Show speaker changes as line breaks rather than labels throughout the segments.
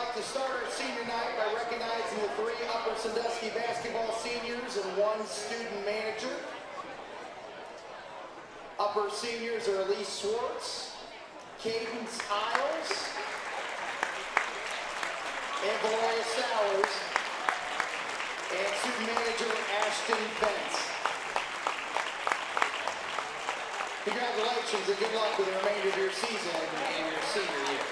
like to start our senior night by recognizing the 3 Upper Sandusky basketball seniors and 1 student manager. Upper seniors are Elise Swartz, Cadence Isles, and Valoria Sowers, and student manager Ashton Pence. Congratulations and good luck with the remainder of your season and your senior year.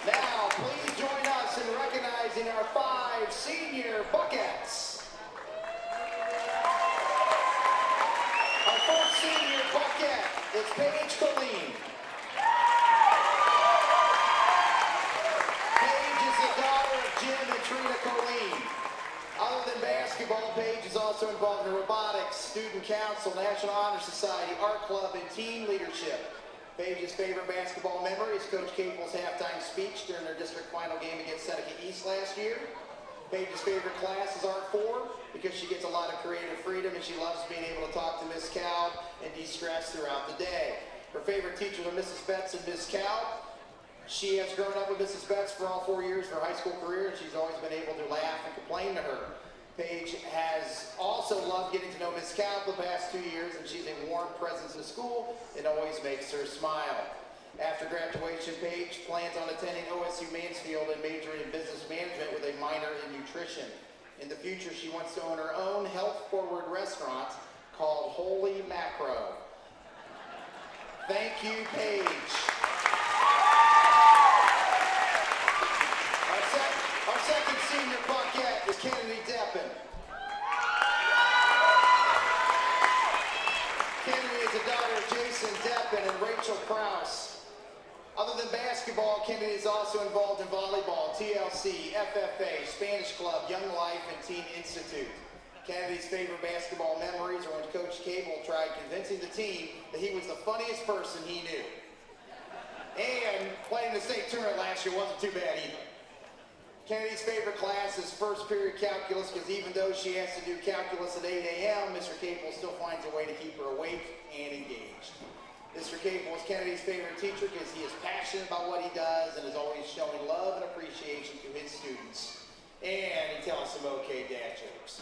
Now, please join us in recognizing our 5 senior Buckettes. Our first senior Buckette is Paige Colleen. Paige is the daughter of Jim and Trina Colleen. Other than basketball, Paige is also involved in robotics, student council, National Honor Society, art club, and team leadership. Paige's favorite basketball memory is Coach Capel's halftime speech during their district final game against Seneca East last year. Paige's favorite class is Art 4 because she gets a lot of creative freedom and she loves being able to talk to Miss Cow and de-stress throughout the day. Her favorite teachers are Mrs. Betts and Miss Cow. She has grown up with Mrs. Betts for all 4 years of her high school career, and she's always been able to laugh and complain to her. Paige has also loved getting to know Miss Cow for the past 2 years, and she's a warm presence in school and always makes her smile. After graduation, Paige plans on attending OSU Mansfield and majoring in business management with a minor in nutrition. In the future, she wants to own her own health-forward restaurant called Holy Macro. Thank you, Paige. Our second senior Buckette is Kennedy Deppin. Kennedy is the daughter of Jason Deppin and Rachel Krause. Other than basketball, Kennedy is also involved in volleyball, TLC, FFA, Spanish Club, Young Life, and Teen Institute. Kennedy's favorite basketball memories are when Coach Cable tried convincing the team that he was the funniest person he knew. And playing the state tournament last year wasn't too bad either. Kennedy's favorite class is first period calculus because even though she has to do calculus at 8 a.m., Mr. Capel still finds a way to keep her awake and engaged. Mr. Capel is Kennedy's favorite teacher because he is passionate about what he does and is always showing love and appreciation to his students. And he tells some okay dad jokes.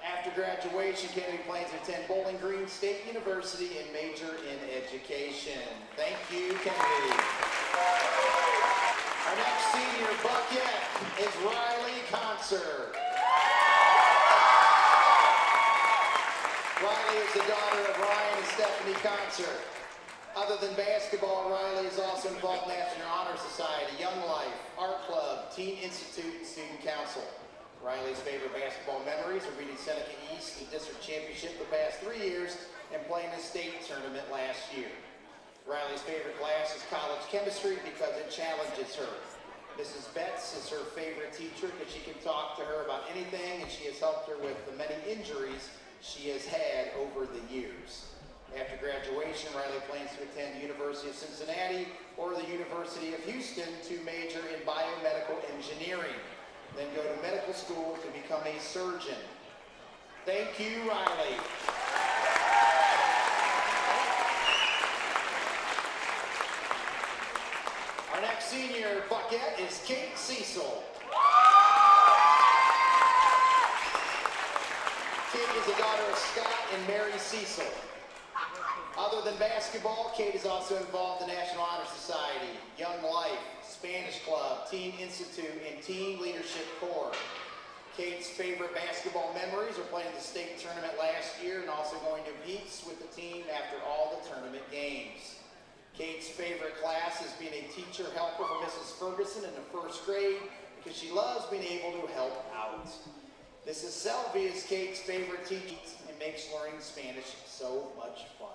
After graduation, Kennedy plans to attend Bowling Green State University and major in education. Thank you, Kennedy. Our next senior Buckette is Ryley Kantzer. Ryley is the daughter of Ryan and Stephanie Kantzer. Other than basketball, Ryley is also involved in National Honor Society, Young Life, Art Club, Teen Institute, and Student Council. Ryley's favorite basketball memories are beating Seneca East in district championship the past 3 years and playing the state tournament last year. Ryley's favorite class is college chemistry because it challenges her. Mrs. Betts is her favorite teacher because she can talk to her about anything, and she has helped her with the many injuries she has had over the years. After graduation, Ryley plans to attend the University of Cincinnati or the University of Houston to major in biomedical engineering, then go to medical school to become a surgeon. Thank you, Ryley. Our next senior Buckette is Kate Siesel. Kate is the daughter of Scott and Mary Siesel. Other than basketball, Kate is also involved in National Honor Society, Young Life, Spanish Club, Teen Institute, and Team Leadership Corps. Kate's favorite basketball memories are playing the state tournament last year and also going to Pete's with the team after all the tournament games. Kate's favorite class is being a teacher helper for Mrs. Ferguson in the first grade because she loves being able to help out. Mrs. Selvey is Kate's favorite teacher and makes learning Spanish so much fun.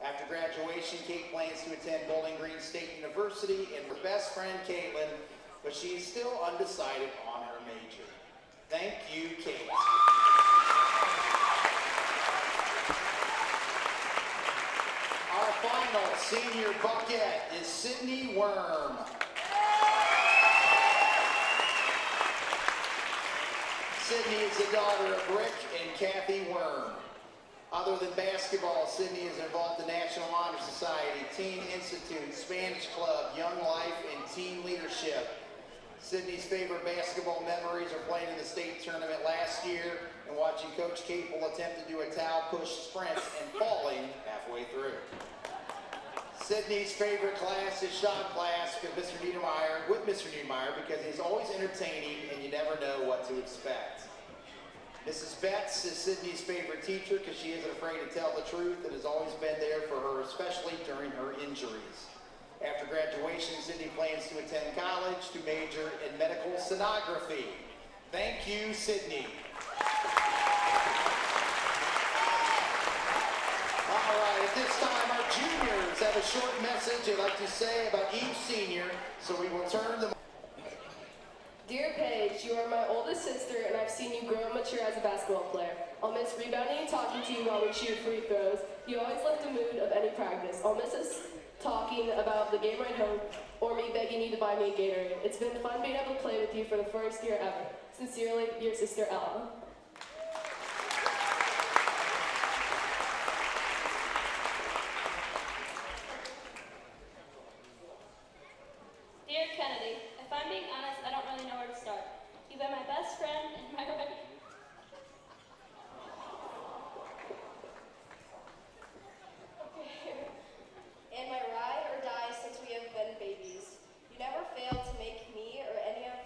After graduation, Kate plans to attend Bowling Green State University and her best friend, Caitlin, but she is still undecided on her major. Thank you, Kate. Our final senior Buckette is Sydney Worm. Sydney is the daughter of Rick and Kathy Worm. Other than basketball, Sydney is involved in National Honor Society, Teen Institute, Spanish Club, Young Life, and Team Leadership. Sydney's favorite basketball memories are playing in the state tournament last year and watching Coach Capel attempt to do a towel push sprint and falling halfway through. Sydney's favorite class is shop class with Mr. Niedermeyer because he's always entertaining and you never know what to expect. Mrs. Betts is Sydney's favorite teacher because she isn't afraid to tell the truth and has always been there for her, especially during her injuries. After graduation, Sydney plans to attend college to major in medical sonography. Thank you, Sydney. All right, at this time, our juniors have a short message they'd like to say about each senior, so we will turn them.
Dear Paige, you are my oldest sister, and I've seen you grow and mature as a basketball player. I'll miss rebounding and talking to you while we shoot free throws. You always lift the mood of any practice. I'll miss us talking about the game ride home, or me begging you to buy me a Gatorade. It's been fun being able to play with you for the first year ever. Sincerely, your sister Ella.
Dear Kennedy, if I'm being honest, I don't really know where to start. You've been my best friend and my ride.
And my ride or die since we have been babies. You never fail to make me or any of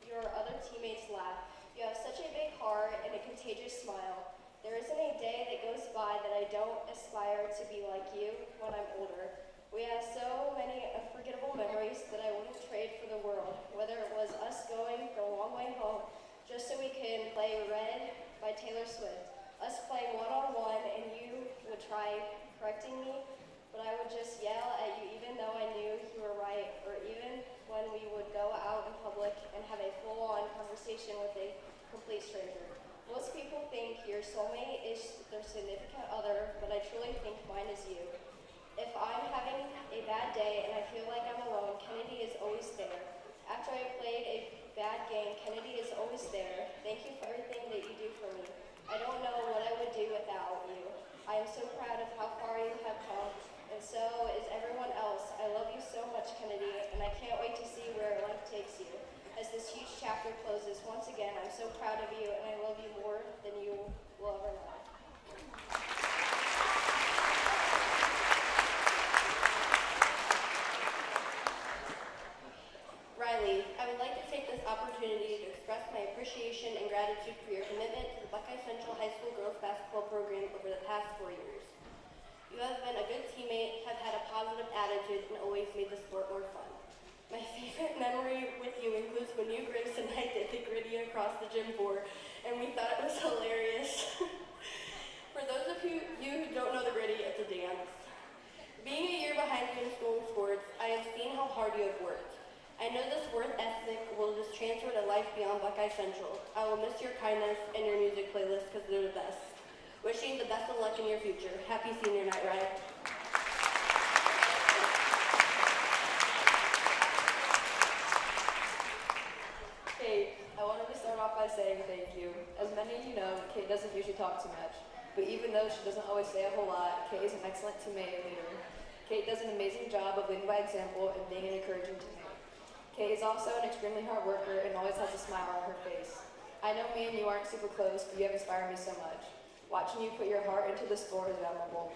your other teammates laugh. You have such a big heart and a contagious smile. There isn't a day that goes by that I don't aspire to be like you when I'm older. We have so many unforgettable memories that I wouldn't trade for the world, whether it was us going for a long way home just so we can play Red by Taylor Swift, us playing one-on-one and you would try correcting me, but I would just yell at you even though I knew you were right, or even when we would go out in public and have a full-on conversation with a complete stranger. Most people think your soulmate is their significant other, but I truly think mine is you. If I'm having a bad day and I feel like I'm alone, Kennedy is always there. After I played a bad game, Kennedy is always there. Thank you for everything that you do for me. I don't know what I would do without you. I am so proud of how far you have come, and so is everyone else. I love you so much, Kennedy, and I can't wait to see where life takes you. As this huge chapter closes, once again, I'm so proud of you, and I love you more than you will ever know. Ryley, I would like to take this opportunity to express my appreciation and gratitude for your commitment to the Buckeye Central High School girls basketball program over the past 4 years. You have been a good teammate, have had a positive attitude, and always made the sport more fun. My favorite memory with you includes when you, Grace, and I did the gritty across the gym floor, and we thought it was hilarious. For those of you who don't know the gritty, it's a dance. Being a year behind you in school and sports, I have seen how hard you have worked. I know this work ethic will just transfer to life beyond Buckeye Central. I will miss your kindness and your music playlist because they're the best. Wishing you the best of luck in your future. Happy senior night, Rye.
Kate, I wanted to start off by saying thank you. As many of you know, Kate doesn't usually talk too much, but even though she doesn't always say a whole lot, Kate is an excellent teammate and leader. Kate does an amazing job of leading by example and being an encouraging teammate. Kate is also an extremely hard worker and always has a smile on her face. I know me and you aren't super close, but you have inspired me so much. Watching you put your heart into the sport is admirable.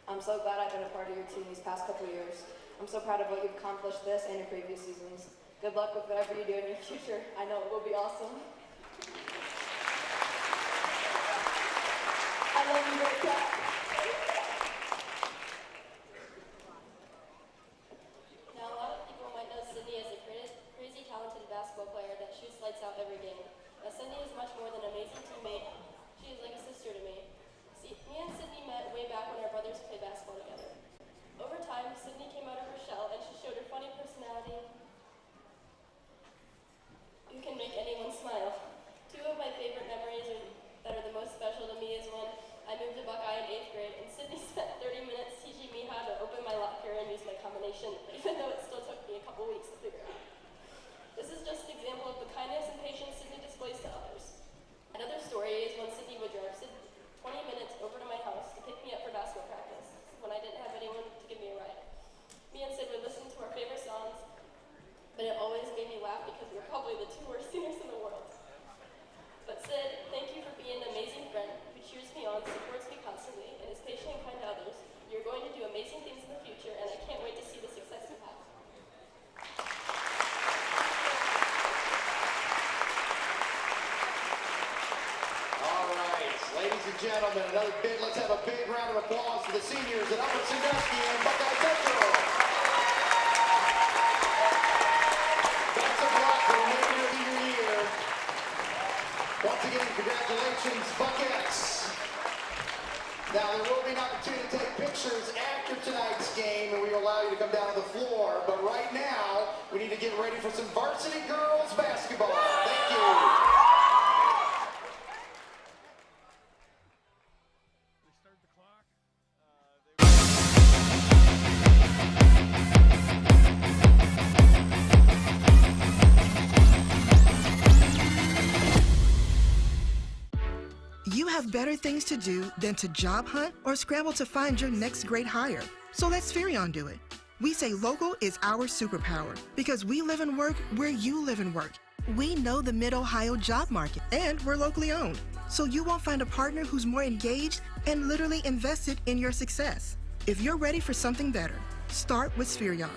I'm so glad I've been a part of your team these past couple years. I'm so proud of what you've accomplished this and in previous seasons. Good luck with whatever you do in your future. I know it will be awesome. I love you, Great Cat.
Now, a lot of people might know Sydney as a crazy talented basketball player that shoots lights out every game. But Sydney is much more than an amazing teammate. She is like a sister to me. Me and Sydney met way back when our brothers played basketball together. Over time, Sydney came out of her shell and she showed her funny personality. You can make anyone smile. Two of my favorite memories that are the most special to me is when I moved to Buckeye in 8th grade and Sydney spent 30 minutes teaching me how to open my locker and use my combination, even though it still took me a couple weeks to figure out. This is just an example of the kindness and patience Sydney displays to others. Another story is when Sydney would drive 20 minutes over to my house to pick me up for basketball practice when I didn't have anyone to give me a ride. Me and Sid would listen to our favorite songs, but it always made me laugh because we were probably the two worst singers in the world. But Sid, thank you for being an amazing friend who cheers me on, supports me constantly, and is patient and kind to others. You're going to do amazing things in the future, and I can't wait to see the success you have.
All right, ladies and gentlemen, let's have a big round of applause for the seniors at Upper Sandusky and Buckeye Central. Best of luck for the remainder of your year. Once again, congratulations, Buckettes. Now, there will be an opportunity to take pictures after tonight's game, and we will allow you to come down to the floor. But right now, we need to get ready for some varsity girls basketball. Thank you.
You have better things to do than to job hunt or scramble to find your next great hire. So let Spherion do it. We say local is our superpower because we live and work where you live and work. We know the Mid-Ohio job market and we're locally owned. So you won't find a partner who's more engaged and literally invested in your success. If you're ready for something better, start with Spherion.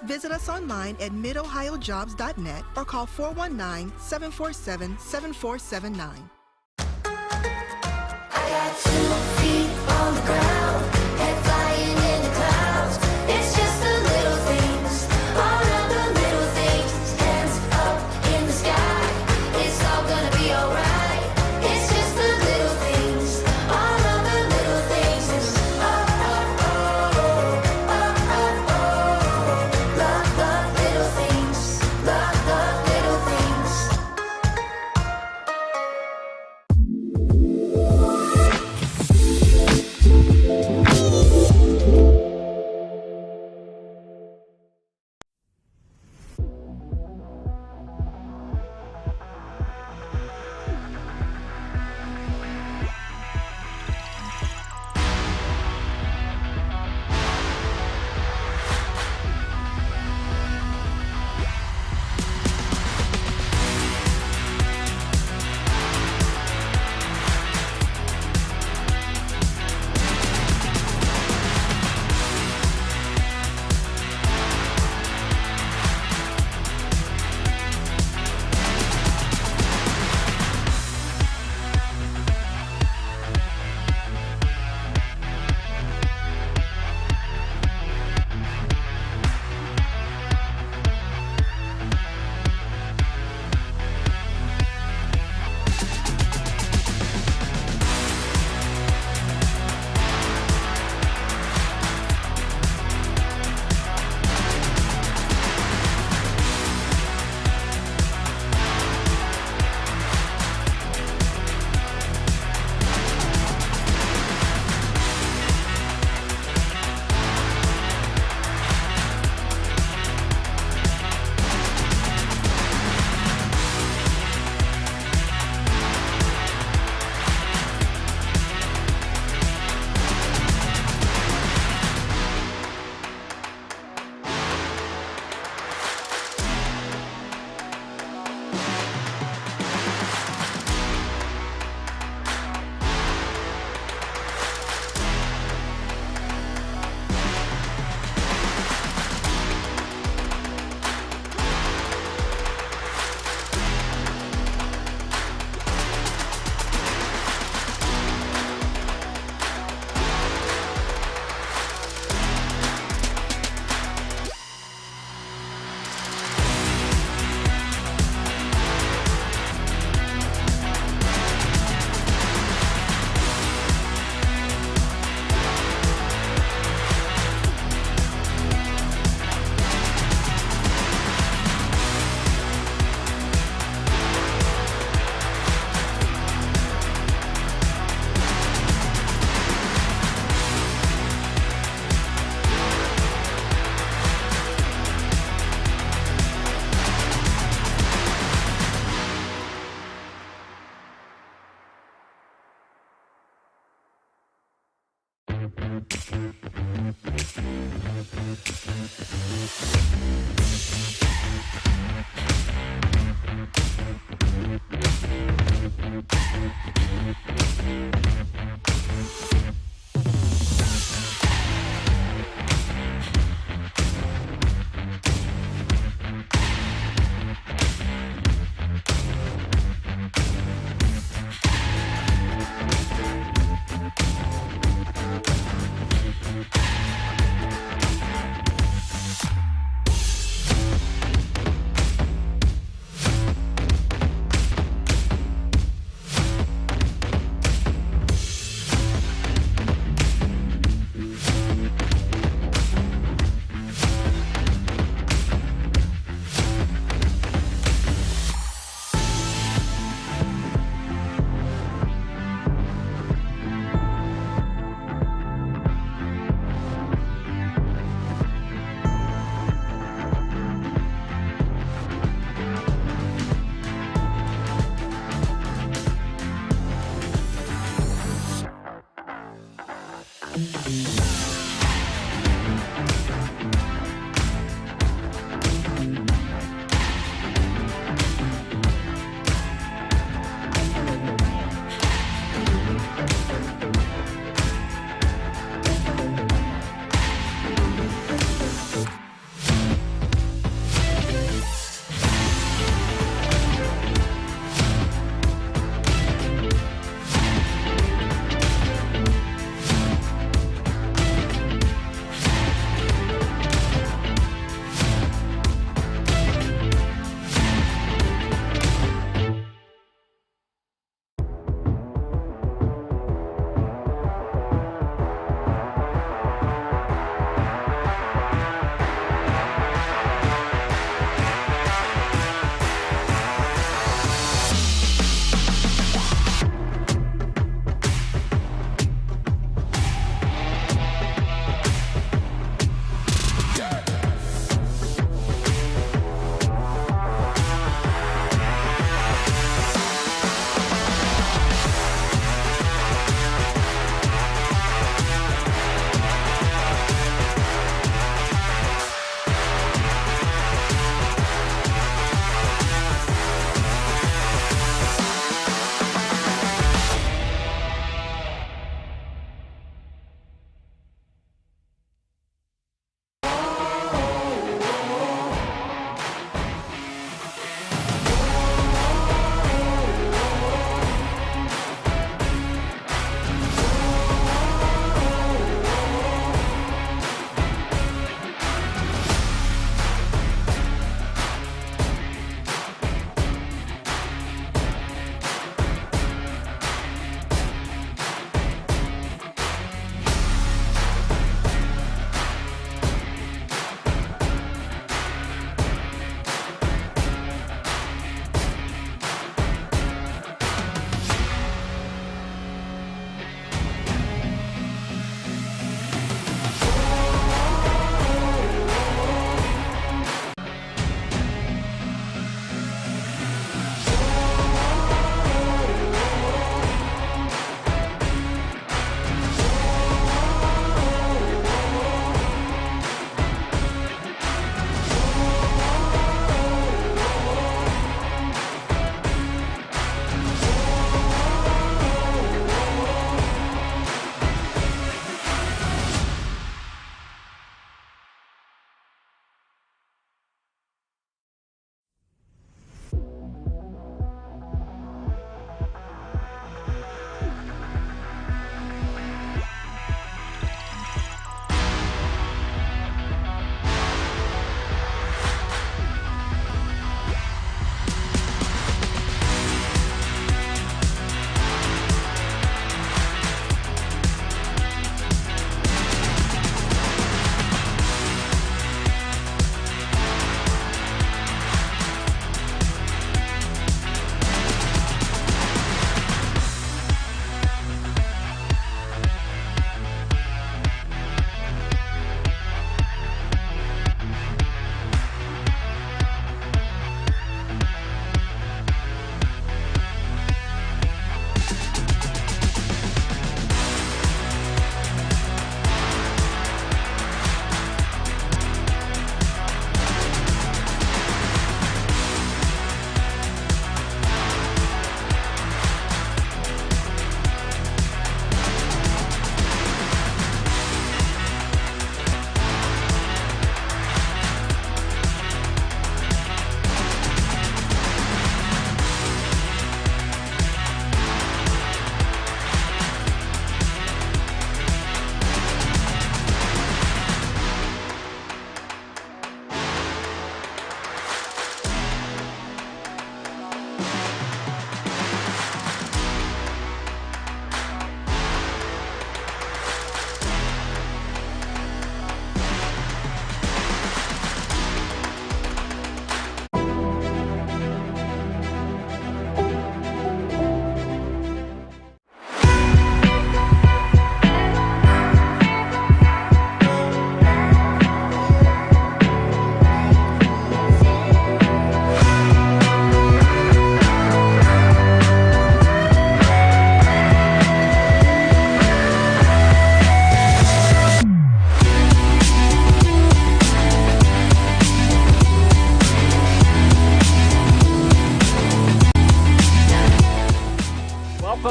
Visit us online at midohiojobs.net or call 419-747-7479.
I got 2 feet on the ground, head flying in the clouds. It's just the little things, all of the little things. Hands up in the sky, it's all gonna be alright. It's just the little things, all of the little things. It's oh, oh, oh, oh, oh, oh, oh. Love the little things, love the little things.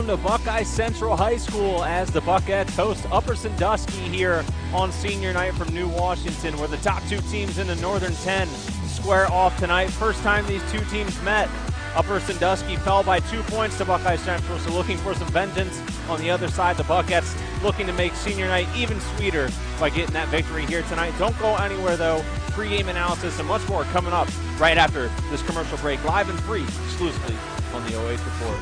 to Buckeye Central High School as the Buckettes host Upper Sandusky here on senior night from New Washington, where the top two teams in the Northern 10 square off tonight. First time these two teams met. Upper Sandusky fell by 2 points to Buckeye Central, so looking for some vengeance. On the other side, the Buckettes looking to make senior night even sweeter by getting that victory here tonight. Don't go anywhere, though. Pre-game analysis and much more coming up right after this commercial break, live and free, exclusively on the OH.REPORT.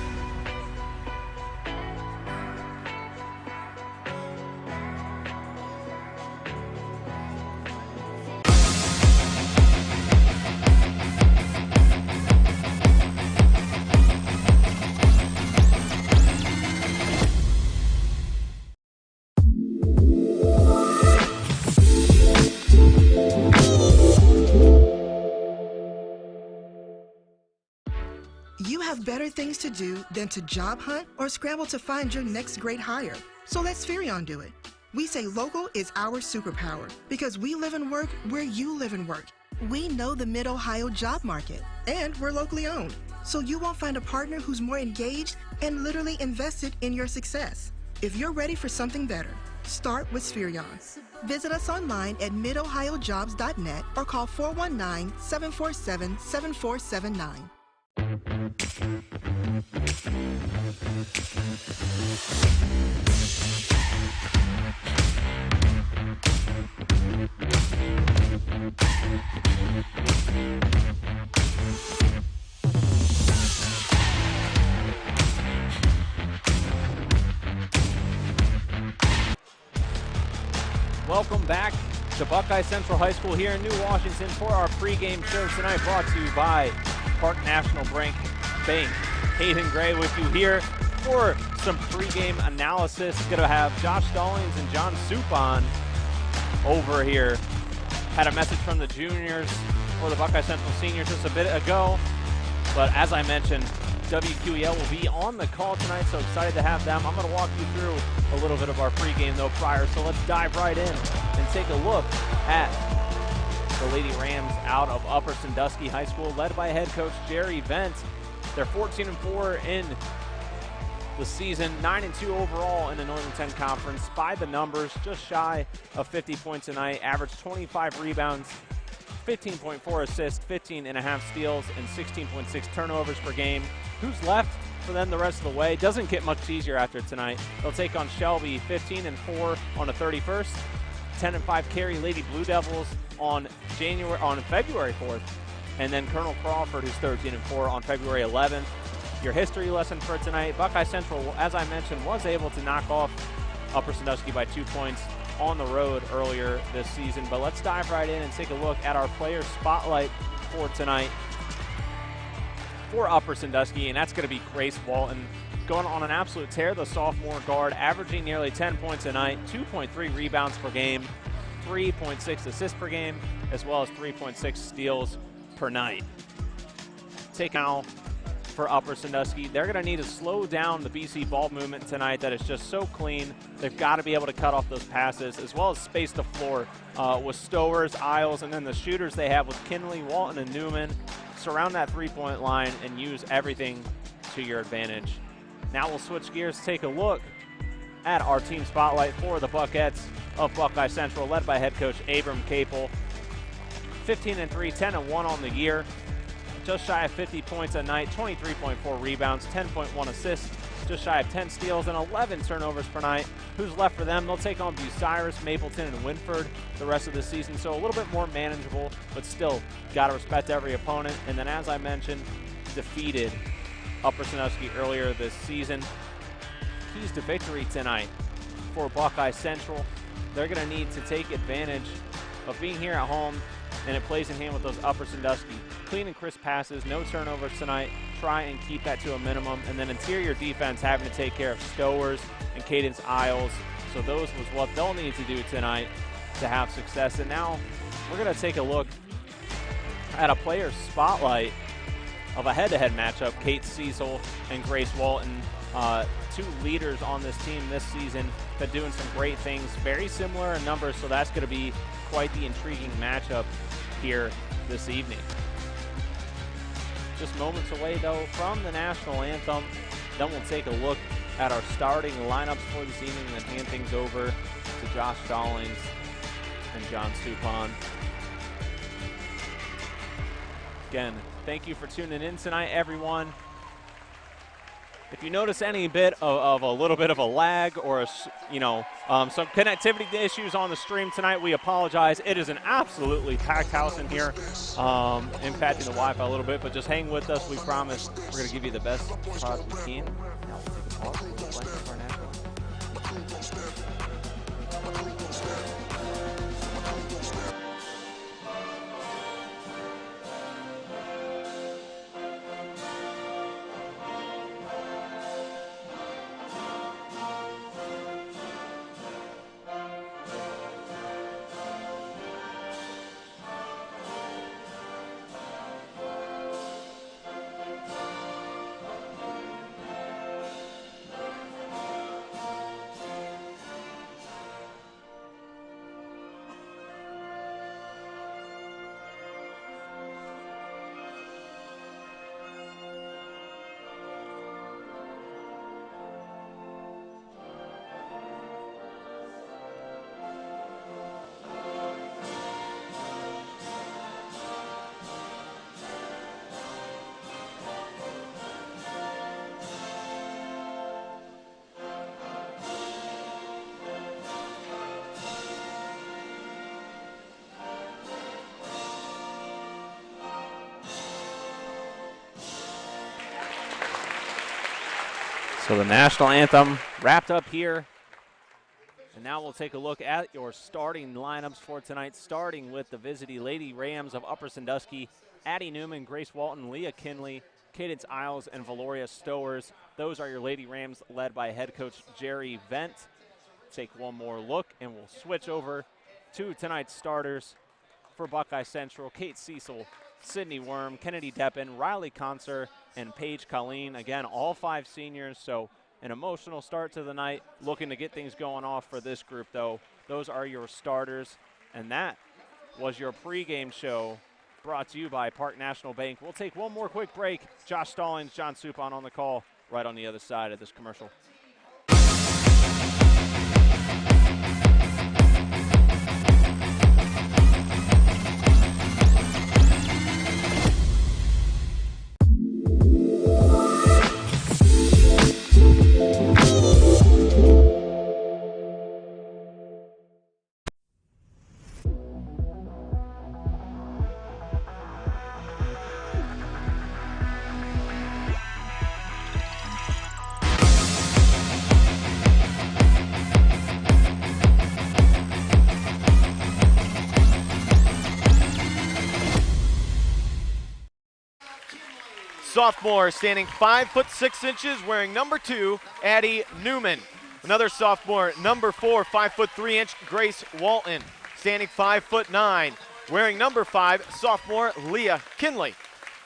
You have better things to do than to job hunt or scramble to find your next great hire. So let Spherion do it. We say local is our superpower because we live and work where you live and work. We know the Mid-Ohio job market, and we're locally owned. So you won't find a partner who's more engaged and literally invested in your success. If you're ready for something better, start with Spherion. Visit us online at midohiojobs.net or call 419-747-7479.
Welcome back to Buckeye Central High School here in New Washington for our pregame show tonight, brought to you by Park National Bank. Hayden Gray with you here for some pregame analysis. Going to have Josh Stallings and John Supon over here. Had a message from the juniors for the Buckeye Central seniors just a bit ago. But as I mentioned, WQEL will be on the call tonight, so excited to have them. I'm going to walk you through a little bit of our pregame, though, prior. So let's dive right in and take a look at the Lady Rams out of Upper Sandusky High School, led by head coach Jerry Vent. They're 14-4 in the season, 9-2 overall in the Northern 10 Conference. By the numbers, just shy of 50 points a night, average 25 rebounds, 15.4 assists, 15.5 steals, and 16.6 turnovers per game. Who's left for them the rest of the way? Doesn't get much easier after tonight. They'll take on Shelby, 15-4 on the 31st. 10-5 carry Lady Blue Devils on February 4th. And then Colonel Crawford, who's 13-4 on February 11th. Your history lesson for tonight, Buckeye Central, as I mentioned, was able to knock off Upper Sandusky by 2 points on the road earlier this season. But let's dive right in and take a look at our player spotlight for tonight for Upper Sandusky, and that's going to be Grace Walton. Going on an absolute tear, the sophomore guard, averaging nearly 10 points a night, 2.3 rebounds per game, 3.6 assists per game, as well as 3.6 steals per night. Take now for Upper Sandusky. They're going to need to slow down the BC ball movement tonight that is just so clean. They've got to be able to cut off those passes, as well as space the floor with Stowers, Isles, and then the shooters they have with Kinley, Walton, and Newman. Surround that three-point line and use everything to your advantage. Now we'll switch gears, take a look at our team spotlight for the Buckettes of Buckeye Central, led by head coach Abram Capel. 15-3, 10-1 on the year. Just shy of 50 points a night, 23.4 rebounds, 10.1 assists, just shy of 10 steals, and 11 turnovers per night. Who's left for them? They'll take on Bucyrus, Mapleton, and Winford the rest of the season, so a little bit more manageable, but still got to respect every opponent. And then, as I mentioned, defeated Upper Sandusky earlier this season. Keys to victory tonight for Buckeye Central. They're going to need to take advantage of being here at home, and it plays in hand with those Upper Sandusky. Clean and crisp passes, no turnovers tonight. Try and keep that to a minimum. And then interior defense having to take care of Stowers and Cadence Isles. So those was what they'll need to do tonight to have success. And now we're going to take a look at a player spotlight of a head-to-head matchup. Kate Siesel and Grace Walton, two leaders on this team this season that doing some great things. Very similar in numbers, so that's going to be quite the intriguing matchup here this evening. Just moments away, though, from the national anthem. Then we'll take a look at our starting lineups for this evening and then hand things over to Josh Stallings and John Supon. Again, thank you for tuning in tonight, everyone. If you notice any bit of a little bit of a lag or some connectivity issues on the stream tonight, we apologize. It is an absolutely packed house in here, impacting the Wi-Fi a little bit, but just hang with us. We promise we're going to give you the best product we can. Now we'll take a pause and we'll play for our national. So the national anthem wrapped up here. And now we'll take a look at your starting lineups for tonight, starting with the Visiting Lady Rams of Upper Sandusky, Addie Newman, Grace Walton, Leah Kinley, Cadence Isles, and Valoria Stowers. Those are your Lady Rams led by head coach Jerry Vent. Take one more look, and we'll switch over to tonight's starters for Buckeye Central: Kate Siesel, Sydney Worm, Kennedy Deppen, Ryley Kantzer, and Paige Colleen. Again, all 5 seniors, so an emotional start to the night. Looking to get things going off for this group, though. Those are your starters, and that was your pregame show brought to you by Park National Bank. We'll take one more quick break. Josh Stallings, John Supon on the call right on the other side of this commercial.
Sophomore, standing 5'6", wearing number 2, Addie Newman. Another sophomore, number 4, 5'3", Grace Walton. Standing 5'9", wearing number 5, sophomore Leah Kinley.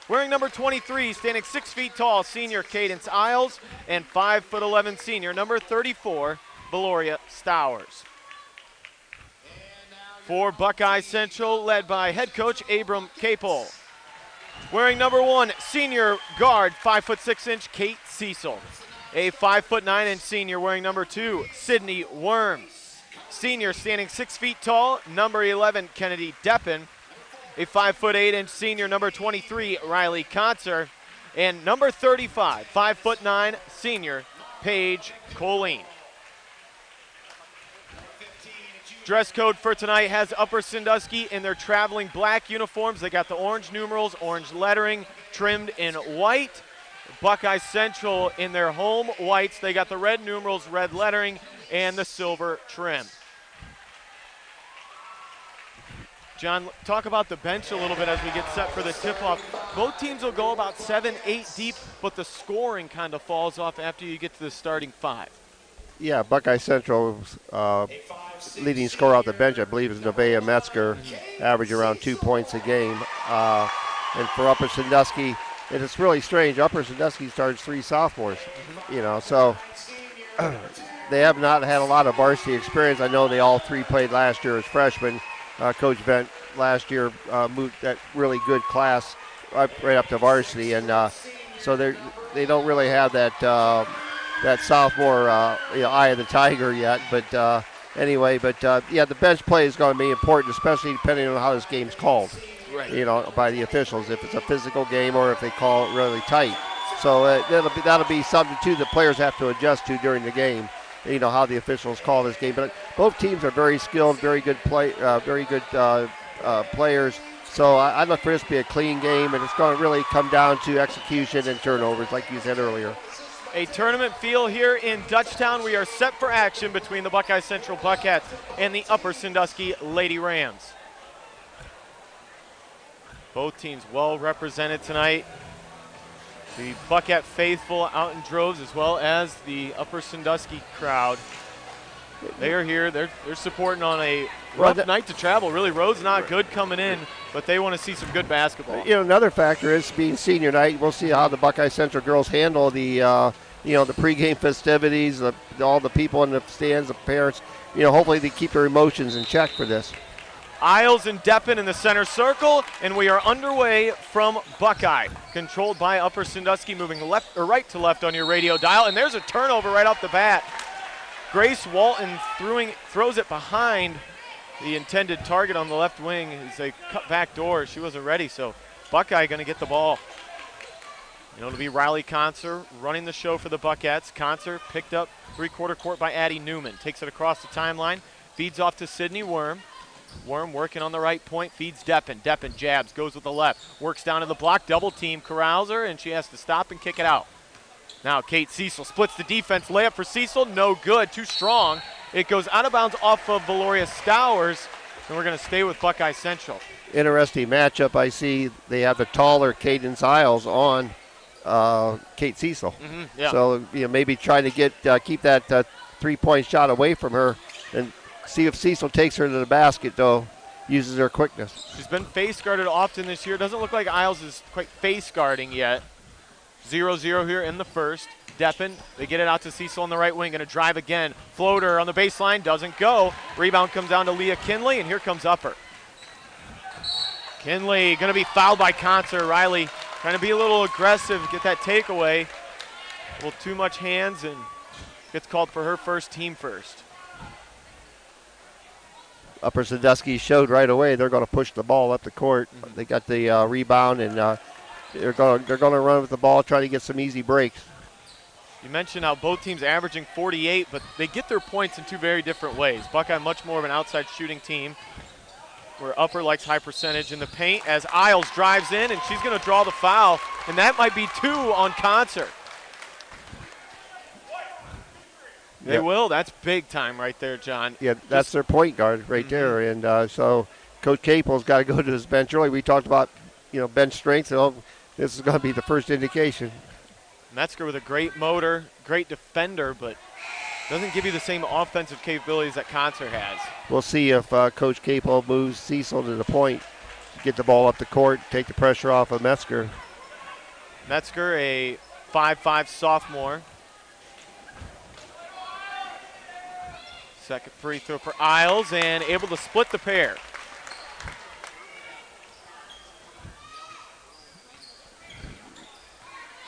Wearing number 23, standing 6 feet tall, senior Cadence Isles, and 5'11", senior number 34, Valoria Stowers. For Buckeye Central, led by head coach Abram Capel. Wearing number 1, senior guard, 5'6", Kate Siesel. A 5'9" senior wearing number 2, Sydney Worm. Senior standing 6 feet tall, number 11, Kennedy Deppen. A 5'8" senior, number 23, Ryley Kantzer. And number 35, 5'9", senior, Paige Colleen. Dress code for tonight has Upper Sandusky in their traveling black uniforms. They got the orange numerals, orange lettering, trimmed in white. Buckeye Central in their home whites. They got the red numerals, red lettering, and the silver trim. John, talk about the bench a little bit as we get set for the tip-off. Both teams will go about 7, 8 deep, but the scoring kind of falls off after you get to the starting 5.
Yeah, Buckeye Central's leading scorer off the bench, I believe, is Nevaeh Metzger, average around 2 points a game. And for Upper Sandusky, it's really strange. Upper Sandusky starts 3 sophomores, so they have not had a lot of varsity experience. I know they all 3 played last year as freshmen. Coach Vent last year moved that really good class right up to varsity, and so they don't really have that sophomore eye of the tiger yet. But anyway, the bench play is going to be important, especially depending on how this game's called.
Right.
By the officials, if it's a physical game or if they call it really tight. So that'll be something too the players have to adjust to during the game. How the officials call this game. But both teams are very skilled, very good players. So I look for this to be a clean game, and it's going to really come down to execution and turnovers, like you said earlier.
A tournament feel here in Dutchtown. We are set for action between the Buckeye Central Buckettes and the Upper Sandusky Lady Rams. Both teams well represented tonight. The Buckette faithful out in droves, as well as the Upper Sandusky crowd. They are here. They're supporting on a rough night to travel. Really, road's not good coming in, but they want to see some good basketball.
Another factor is being senior night. We'll see how the Buckeye Central girls handle the pregame festivities, all the people in the stands, the parents. Hopefully they keep their emotions in check for this.
Isles and Deppen in the center circle, and we are underway from Buckeye. Controlled by Upper Sandusky, moving left or right to left on your radio dial, and there's a turnover right off the bat. Grace Walton throws it behind the intended target on the left wing. It's a cut back door. She wasn't ready, so Buckeye going to get the ball. It'll be Ryley Kantzer running the show for the Buckettes. Kantzer picked up three-quarter court by Addie Newman. Takes it across the timeline, feeds off to Sydney Worm. Worm working on the right point, feeds Deppen. Deppen jabs, goes with the left, works down to the block, double team, corrals her, and she has to stop and kick it out. Now Kate Siesel splits the defense, layup for Siesel, no good, too strong. It goes out of bounds off of Valoria Stowers, and we're going to stay with Buckeye Central.
Interesting matchup. I see they have the taller Cadence Isles on Kate Siesel.
Yeah.
So maybe try to keep that three-point shot away from her and see if Siesel takes her to the basket, though, uses her quickness.
She's been face guarded often this year. Doesn't look like Isles is quite face guarding yet. 0-0 here in the first. Deppen, they get it out to Siesel on the right wing. Going to drive again. Floater on the baseline, doesn't go. Rebound comes down to Leah Kinley, and here comes Upper. Kinley going to be fouled by Kantzer. Ryley trying to be a little aggressive, get that takeaway. A little too much hands, and gets called for her first, team first.
Upper Sandusky showed right away they're going to push the ball up the court. They got the rebound, and they're going to run with the ball, try to get some easy breaks.
You mentioned how both teams averaging 48, but they get their points in two very different ways. Buckeye much more of an outside shooting team, where Upper likes high percentage in the paint as Isles drives in, and she's going to draw the foul, and that might be 2 on Kantzer. They will. That's big time right there, John.
Yeah, that's their point guard right there. And so Coach Capel's got to go to his bench early. We talked about, bench strength. So this is going to be the first indication.
Metzger with a great motor, great defender, but doesn't give you the same offensive capabilities that Kantzer has.
We'll see if Coach Capel moves Siesel to the point, get the ball up the court, take the pressure off of Metzger.
Metzger, a 5'5" sophomore. Second free throw for Isles, and able to split the pair.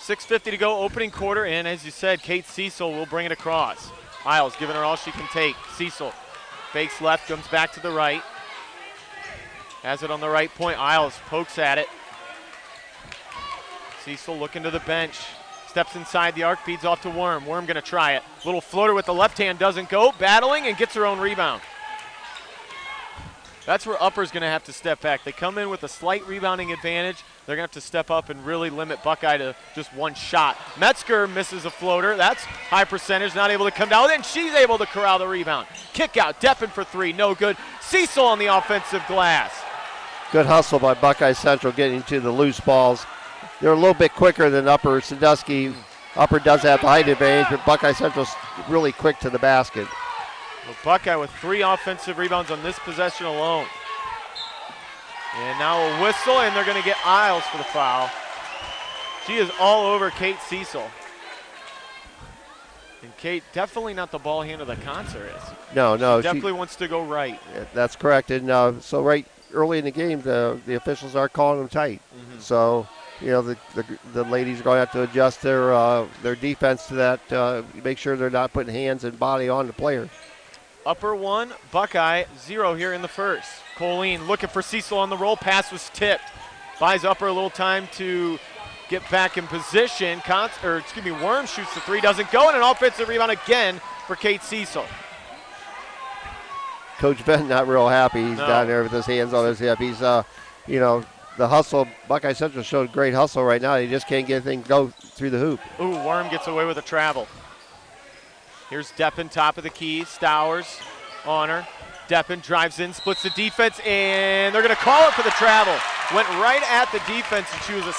.650 to go, opening quarter, and as you said, Kate Siesel will bring it across. Isles giving her all she can take. Siesel fakes left, comes back to the right. Has it on the right point. Isles pokes at it. Siesel looking to the bench. Steps inside the arc, feeds off to Worm. Worm going to try it. Little floater with the left hand, doesn't go. Battling and gets her own rebound. That's where Upper's going to have to step back. They come in with a slight rebounding advantage. They're going to have to step up and really limit Buckeye to just one shot. Metzger misses a floater. That's high percentage, not able to come down with it, and she's able to corral the rebound. Kick out, Deppen for 3, no good. Siesel on the offensive glass.
Good hustle by Buckeye Central getting to the loose balls. They're a little bit quicker than Upper Sandusky. Upper does have the height advantage, but Buckeye Central's really quick to the basket.
Well, Buckeye with 3 offensive rebounds on this possession alone. And now a whistle, and they're going to get Isles for the foul. She is all over Kate Siesel. And Kate, definitely not the ball handler that Kantzer is.
No.
She definitely wants to go right.
That's correct. And so right early in the game, the officials are calling them tight. So the ladies are going to have to adjust their defense to that, make sure they're not putting hands and body on the player.
Upper 1, Buckeye 0 here in the first. Colleen looking for Siesel on the roll. Pass was tipped. Buys Upper a little time to get back in position. Worm shoots the three, doesn't go, and an offensive rebound again for Kate Siesel.
Coach Ben not real happy. He's
No.
down there with his hands on his hip. He's, the hustle. Buckeye Central showed great hustle right now. He just can't get anything go through the hoop.
Ooh, Worm gets away with a travel. Here's Deppen, top of the key. Stowers on her. Deppen drives in, splits the defense, and they're going to call it for the travel. Went right at the defense, and she was a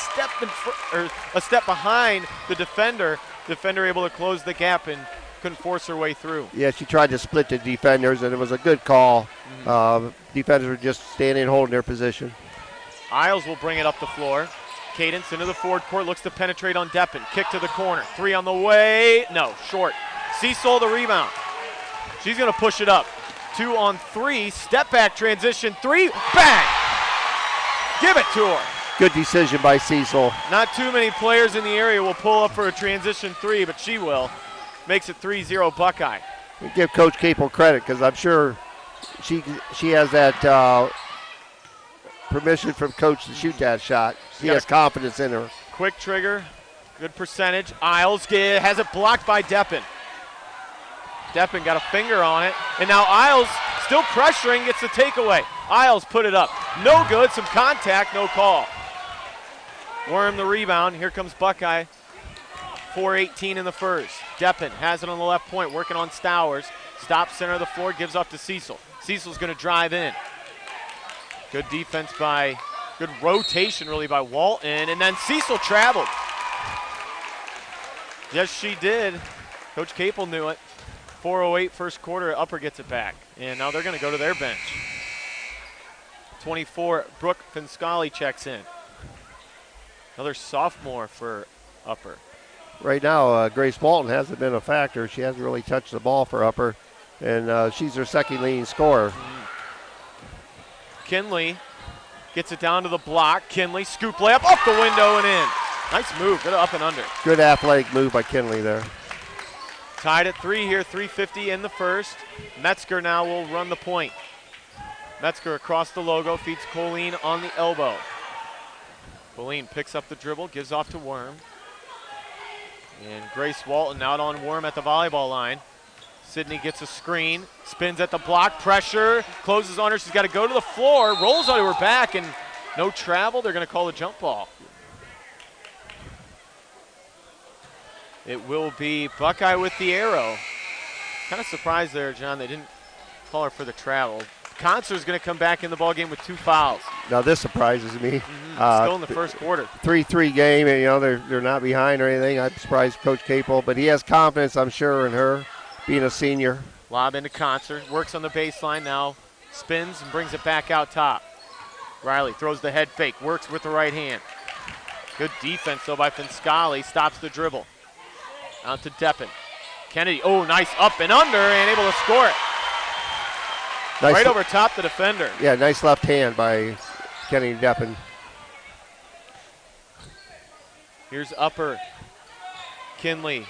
step behind the defender. Defender able to close the gap and couldn't force her way through.
Yeah, she tried to split the defenders, and it was a good call. Defenders were just standing and holding their position.
Isles will bring it up the floor. Cadence into the forward court, looks to penetrate on Deppen. Kick to the corner. Three on the way. No, short. Siesel the rebound. She's going to push it up. 2 on 3. Step back transition. 3. Bang! Give it to her.
Good decision by Siesel.
Not too many players in the area will pull up for a transition 3, but she will. Makes it 3-0 Buckeye.
We give Coach Capel credit because I'm sure she has that permission from Coach to shoot that shot. He has confidence in her.
Quick trigger, good percentage. Isles has it blocked by Deppen. Deppen got a finger on it, and now Isles still pressuring, gets the takeaway. Isles put it up. No good, some contact, no call. Worm the rebound. Here comes Buckeye. 4:18 in the first. Deppen has it on the left point, working on Stowers. Stops center of the floor, gives off to Siesel. Siesel's going to drive in. Good defense good rotation really by Walton, and then Siesel traveled. Yes, she did. Coach Capel knew it. 4:08 first quarter, Upper gets it back. And now they're going to go to their bench. 24, Brooke Finscali checks in. Another sophomore for Upper.
Right now, Grace Walton hasn't been a factor. She hasn't really touched the ball for Upper, and she's their second leading scorer.
Kinley gets it down to the block. Kinley, scoop layup, off the window and in. Nice move, good up and under.
Good athletic move by Kinley there.
Tied at 3 here, 3:50 in the first. Metzger now will run the point. Metzger across the logo, feeds Colleen on the elbow. Colleen picks up the dribble, gives off to Worm. And Grace Walton out on Worm at the volleyball line. Sydney gets a screen, spins at the block, pressure, closes on her. She's got to go to the floor, rolls onto her back, and no travel. They're going to call a jump ball. It will be Buckeye with the arrow. Kind of surprised there, John, they didn't call her for the travel. Kantzer's going to come back in the ballgame with 2 fouls.
Now this surprises me.
Still in the first quarter.
3-3 game, and they're not behind or anything. I'm surprised Coach Capel, but he has confidence, I'm sure, in her being a senior.
Lob into Kantzer, works on the baseline now, spins and brings it back out top. Ryley throws the head fake, works with the right hand. Good defense though by Finscali, stops the dribble. Out to Deppen. Kennedy, nice up and under, and able to score it.
Nice
right over top the defender.
Yeah, nice left hand by Kennedy Deppen.
Here's Upper. Kinley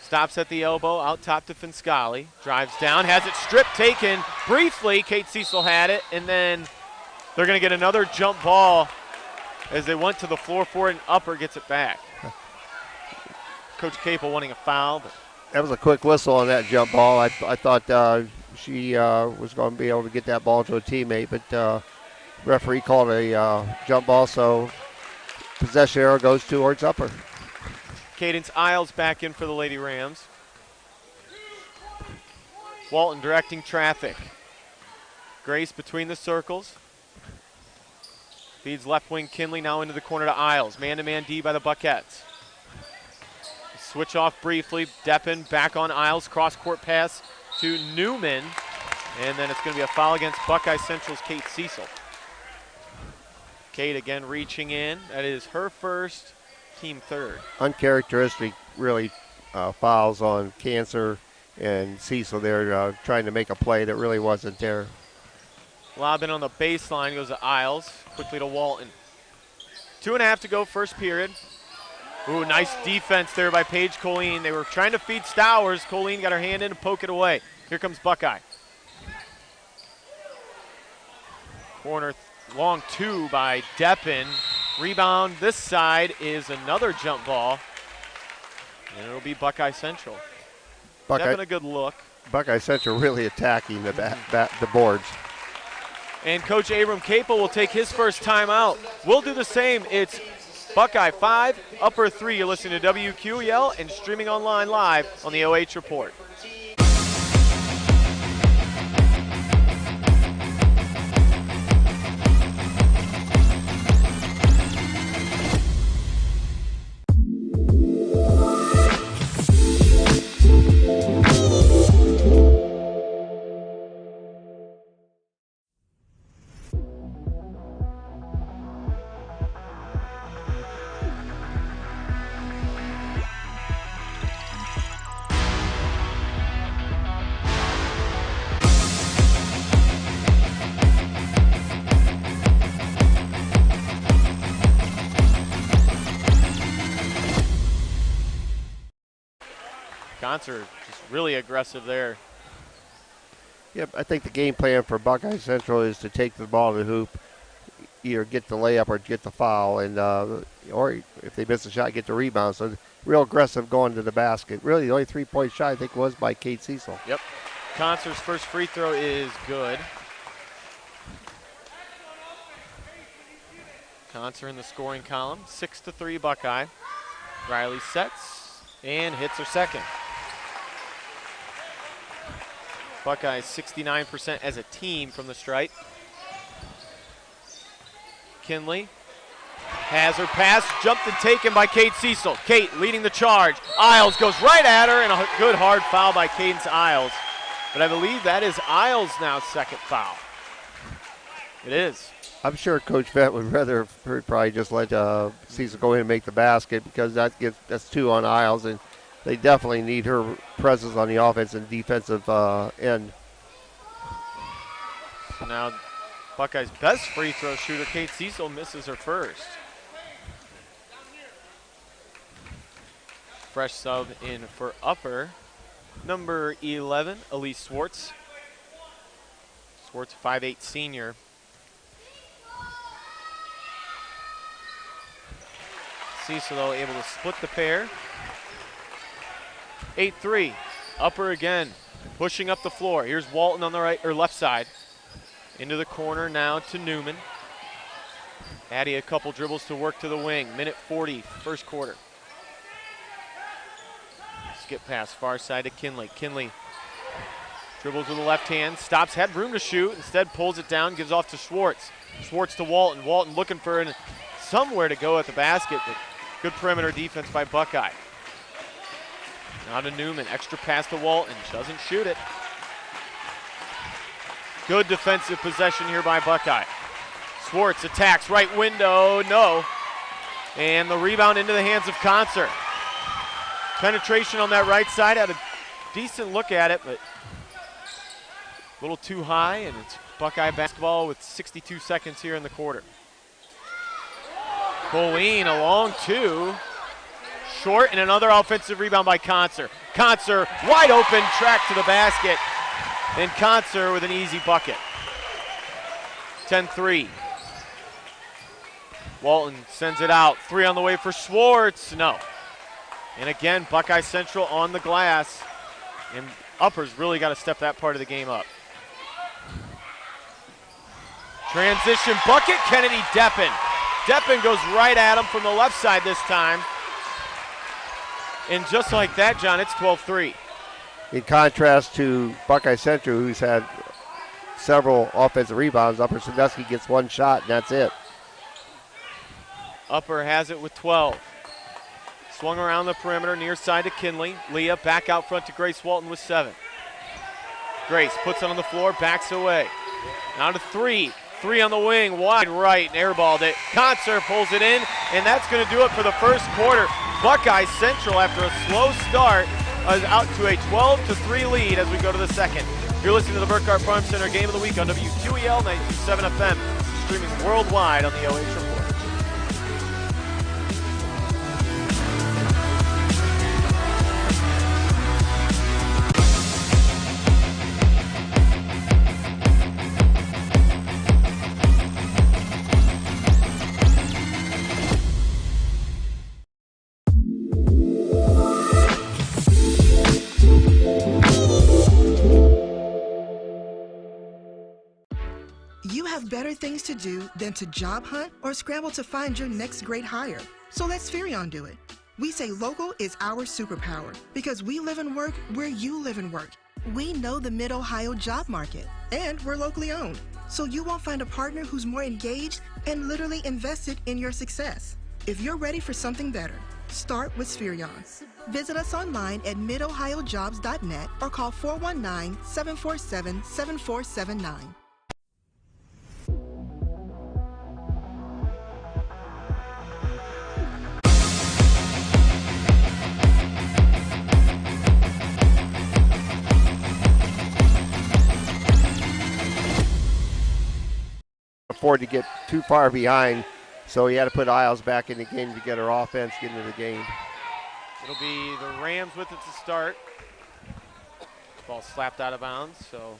stops at the elbow, out top to Finscali. Drives down, has it stripped, taken. Briefly, Kate Siesel had it, and then they're going to get another jump ball as they went to the floor for it, and Upper gets it back. Coach Capel wanting a foul. But
that was a quick whistle on that jump ball. I thought she was going to be able to get that ball to a teammate, but referee called a jump ball, so possession arrow goes towards Upper.
Cadence Isles back in for the Lady Rams. Walton directing traffic. Grace between the circles. Feeds left wing Kinley now into the corner to Isles. Man-to-man D by the Buckettes. Switch off briefly. Deppen back on Isles. Cross-court pass to Newman. And then it's going to be a foul against Buckeye Central's Kate Siesel. Kate again reaching in. That is her first, team third.
Uncharacteristic, really, fouls on Kantzer and Siesel there, trying to make a play that really wasn't there.
Lob in on the baseline, goes to Isles. Quickly to Walton. 2.5 to go, first period. Ooh, nice defense there by Paige Colleen. They were trying to feed Stowers. Colleen got her hand in to poke it away. Here comes Buckeye. Corner long 2 by Deppen. Rebound this side is another jump ball. And it'll be Buckeye Central. Having a good look.
Buckeye Central really attacking the boards.
And Coach Abram Capel will take his first timeout. We'll do the same. It's Buckeye 5, Upper 3. You're listening to WQEL and streaming online live on the OH Report. Kantzer just really aggressive there.
Yep, I think the game plan for Buckeye Central is to take the ball to the hoop, either get the layup or get the foul, and or if they miss a shot, get the rebound. So real aggressive going to the basket. Really, the only 3-point shot I think was by Kate Siesel.
Yep. Kantzer's first free throw is good. Kantzer in the scoring column, 6-3 Buckeye. Ryley sets and hits her second. Buckeyes 69% as a team from the stripe. Kinley has her pass, jumped and taken by Kate Siesel. Kate leading the charge. Isles goes right at her, and a good hard foul by Cadence Isles. But I believe that is Isles' now second foul. It is.
I'm sure Coach Vett would rather her probably just let Siesel go in and make the basket, because that's 2 on Isles, and they definitely need her presence on the offense and defensive end.
So now Buckeyes' best free throw shooter, Kate Siesel, misses her first. Fresh sub in for Upper, number 11, Elise Swartz. Swartz, 5'8" senior. Siesel, though, able to split the pair. 8-3, Upper again, pushing up the floor. Here's Walton on the right or left side. Into the corner now to Newman. Addie a couple dribbles to work to the wing. Minute 40, first quarter. Skip pass, far side to Kinley. Kinley dribbles with the left hand, stops, had room to shoot, instead pulls it down, gives off to Schwartz. Schwartz to Walton. Walton looking for somewhere to go at the basket, but good perimeter defense by Buckeye. Now to Newman, extra pass to Walton, doesn't shoot it. Good defensive possession here by Buckeye. Swartz attacks right window, no. And the rebound into the hands of Kantzer. Penetration on that right side, had a decent look at it, but a little too high, and it's Buckeye basketball with 62 seconds here in the quarter. Colleen, a long 2. Short, and another offensive rebound by Kantzer. Kantzer, wide open, track to the basket, and Kantzer with an easy bucket. 10-3. Walton sends it out. 3 on the way for Schwartz, no. And again, Buckeye Central on the glass, and Upper's really got to step that part of the game up. Transition bucket, Kennedy Deppen. Deppen goes right at him from the left side this time. And just like that, John, it's 12-3.
In contrast to Buckeye Central, who's had several offensive rebounds, Upper Sandusky gets 1 shot, and that's it.
Upper has it with 12. Swung around the perimeter, near side to Kinley. Leah back out front to Grace Walton with 7. Grace puts it on the floor, backs away. Now to 3. 3 on the wing, wide right, and airballed it. Kantzer pulls it in, and that's going to do it for the first quarter. Buckeye Central, after a slow start, is out to a 12-3 lead as we go to the second. You're listening to the Burkhart Farm Center Game of the Week on WQEL 92.7 FM, streaming worldwide on the OH Report.
You have better things to do than to job hunt or scramble to find your next great hire. So let Spherion do it. We say local is our superpower because we live and work where you live and work. We know the Mid-Ohio job market, and we're locally owned. So you won't find a partner who's more engaged and literally invested in your success. If you're ready for something better, start with Spherion. Visit us online at midohiojobs.net or call 419-747-7479.
Afford to get too far behind, so he had to put Isles back in the game to get her offense get into the game.
It'll be the Rams with it to start. Ball slapped out of bounds, so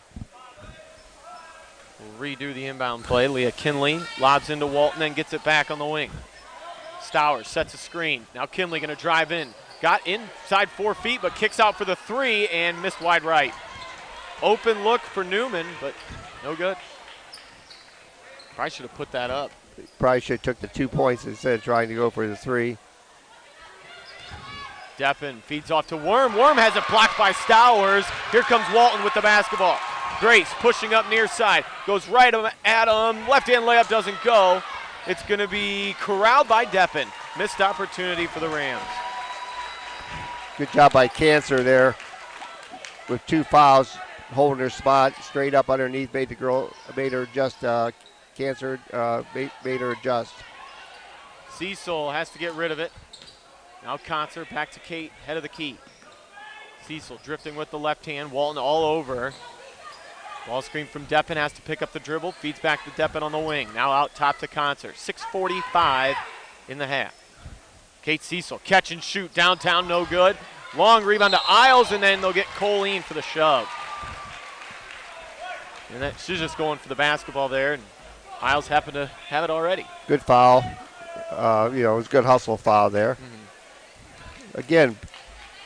we'll redo the inbound play. Leah Kinley lobs into Walton, then gets it back on the wing. Stowers sets a screen. Now Kinley going to drive in. Got inside 4 feet, but kicks out for the three and missed wide right. Open look for Newman, but no good. Probably should have put that up.
Probably should have took the 2 points instead of trying to go for the three.
Deppen feeds off to Worm. Worm has it blocked by Stowers. Here comes Walton with the basketball. Grace pushing up near side. Goes right at him. Left-hand layup doesn't go. It's going to be corralled by Deppen. Missed opportunity for the Rams.
Good job by Kantzer there with 2 fouls, holding her spot straight up underneath. Made her adjust. Kantzer made her adjust.
Siesel has to get rid of it. Now Kantzer back to Kate, head of the key. Siesel drifting with the left hand, Walton all over. Ball screen from Deppen, has to pick up the dribble, feeds back to Deppen on the wing. Now out top to Kantzer. 6:45 in the half. Kate Siesel, catch and shoot downtown, no good. Long rebound to Isles, and then they'll get Colleen for the shove. And she's just going for the basketball there, and Isles happened to have it already.
Good foul. It was a good hustle foul there. Again,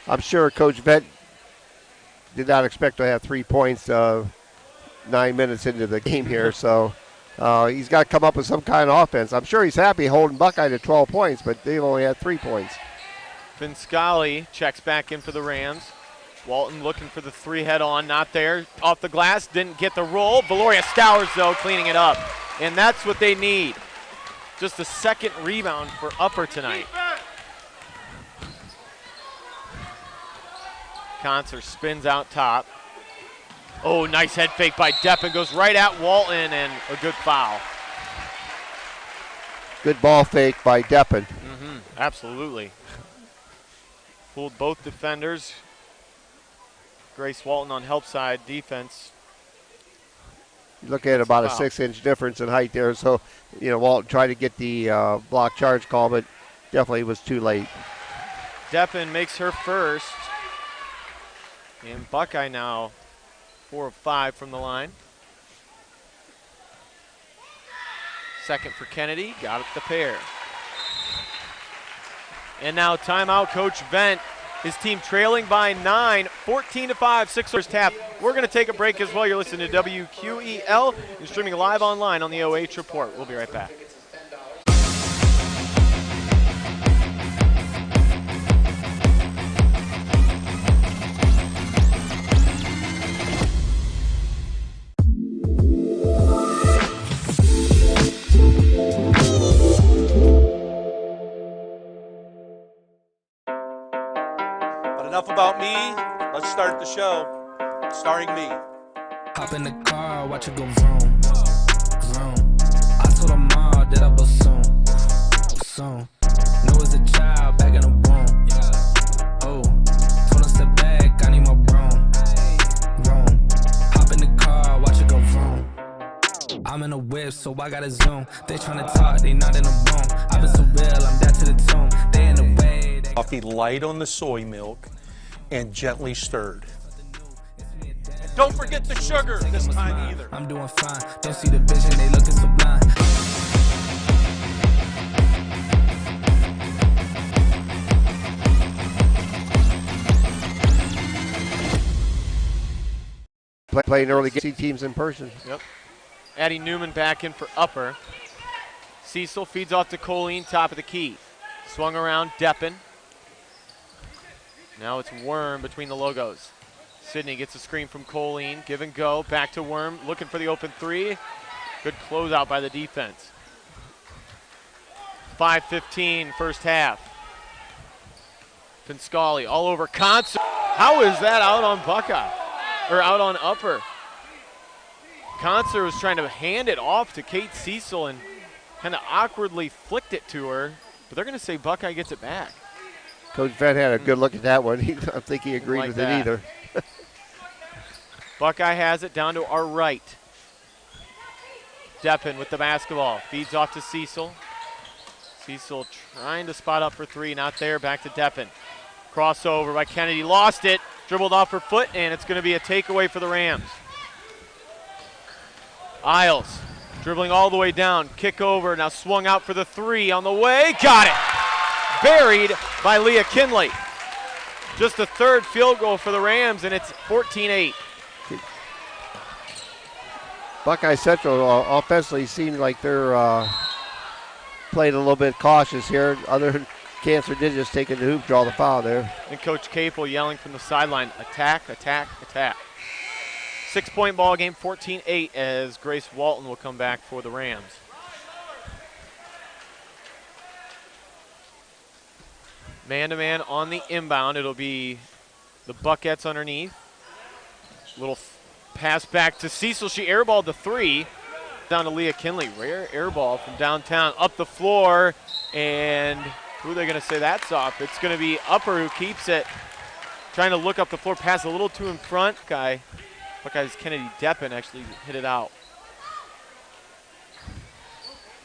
I'm sure Coach Vett did not expect to have 3 points 9 minutes into the game here, so he's got to come up with some kind of offense. I'm sure he's happy holding Buckeye to 12 points, but they've only had 3 points.
Finscali checks back in for the Rams. Walton looking for the three head-on, not there. Off the glass, didn't get the roll. Valoria Stowers, though, cleaning it up. And that's what they need. Just the second rebound for Upper tonight. Kantzer spins out top. Oh, nice head fake by Deppen. Goes right at Walton, and a good foul.
Good ball fake by Deppen.
Absolutely. Fooled both defenders. Grace Walton on help side defense.
You look at about a 6-inch difference in height there, so Walton tried to get the block charge call, but definitely was too late.
Deppen makes her first. And Buckeye now 4 of 5 from the line. Second for Kennedy, got it the pair. And now timeout, Coach Vent. His team trailing by 9, 14-5, Sixers tap. We're going to take a break as well. You're listening to WQEL and streaming live online on the OH Report. We'll be right back.
Enough about me. Let's start the show. Starring me.
Hop in the car, watch it go vroom, vroom. I told her mom that I was soon. Know as a child, back in the womb. Oh, told her step back, I need my broom. Hop in the car, watch it go vroom. I'm in a whip, so I gotta zoom. They tryna talk, they not in the room. I've been so real, I'm dead to the tomb. They in the way.
Coffee light on the soy milk and gently stirred. Don't forget the sugar this time either.
I'm doing fine. Don't see the vision, they looking so blind.
Playing early, see teams in person.
Yep. Addie Newman back in for Upper. Siesel feeds off to Colleen, top of the key. Swung around, Deppen. Now it's Worm between the logos. Sydney gets a screen from Colleen, give and go, back to Worm, looking for the open three. Good closeout by the defense. 5:15 first half. Pinscali all over Kantzer. How is that out on Buckeye? Or out on Upper? Kantzer was trying to hand it off to Kate Siesel and kind of awkwardly flicked it to her, but they're going to say Buckeye gets it back.
Coach Venn had a good look at that one. I don't think he agreed with it either.
Buckeye has it down to our right. Deppen with the basketball. Feeds off to Siesel. Siesel trying to spot up for three. Not there. Back to Deppen. Crossover by Kennedy. Lost it. Dribbled off her foot, and it's going to be a takeaway for the Rams. Isles dribbling all the way down. Kick over. Now swung out for the three on the way. Got it. Buried by Leah Kinley. Just the third field goal for the Rams, and it's 14-8.
Buckeye Central offensively seemed like they're playing a little bit cautious here. Other than Kantzer did just take it to the hoop, draw the foul there.
And Coach Capel yelling from the sideline, attack, attack, attack. 6-point ball game, 14-8, as Grace Walton will come back for the Rams. Man-to-man on the inbound. It'll be the Buckettes underneath. Little pass back to Siesel. She airballed the three. Down to Leah Kinley. Rare airball from downtown. Up the floor. And who are they going to say that's off? It's going to be Upper who keeps it. Trying to look up the floor. Pass a little too in front. Buckeye's Kennedy Deppen actually hit it out.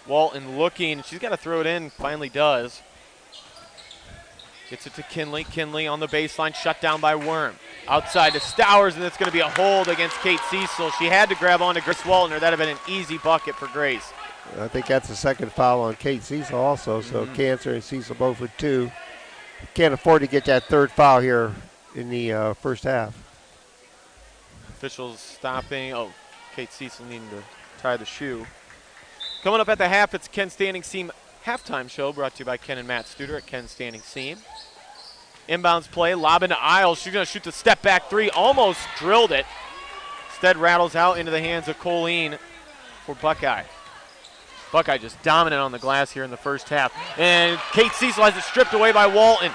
Walton looking. She's got to throw it in. Finally does. Gets it to Kinley. Kinley on the baseline. Shut down by Worm. Outside to Stowers, and it's going to be a hold against Kate Siesel. She had to grab onto Grace Walton, or that would have been an easy bucket for Grace.
I think that's the second foul on Kate Siesel also, so Kantzer and Siesel both with two. Can't afford to get that third foul here in the first half.
Officials stopping. Oh, Kate Siesel needing to tie the shoe. Coming up at the half, it's Ken Standing Seam halftime show brought to you by Ken and Matt Studer at Ken Standing Seam. Inbounds play, lob into Isles. She's going to shoot the step back three. Almost drilled it. Instead rattles out into the hands of Colleen for Buckeye. Buckeye just dominant on the glass here in the first half. And Kate Siesel has it stripped away by Walton.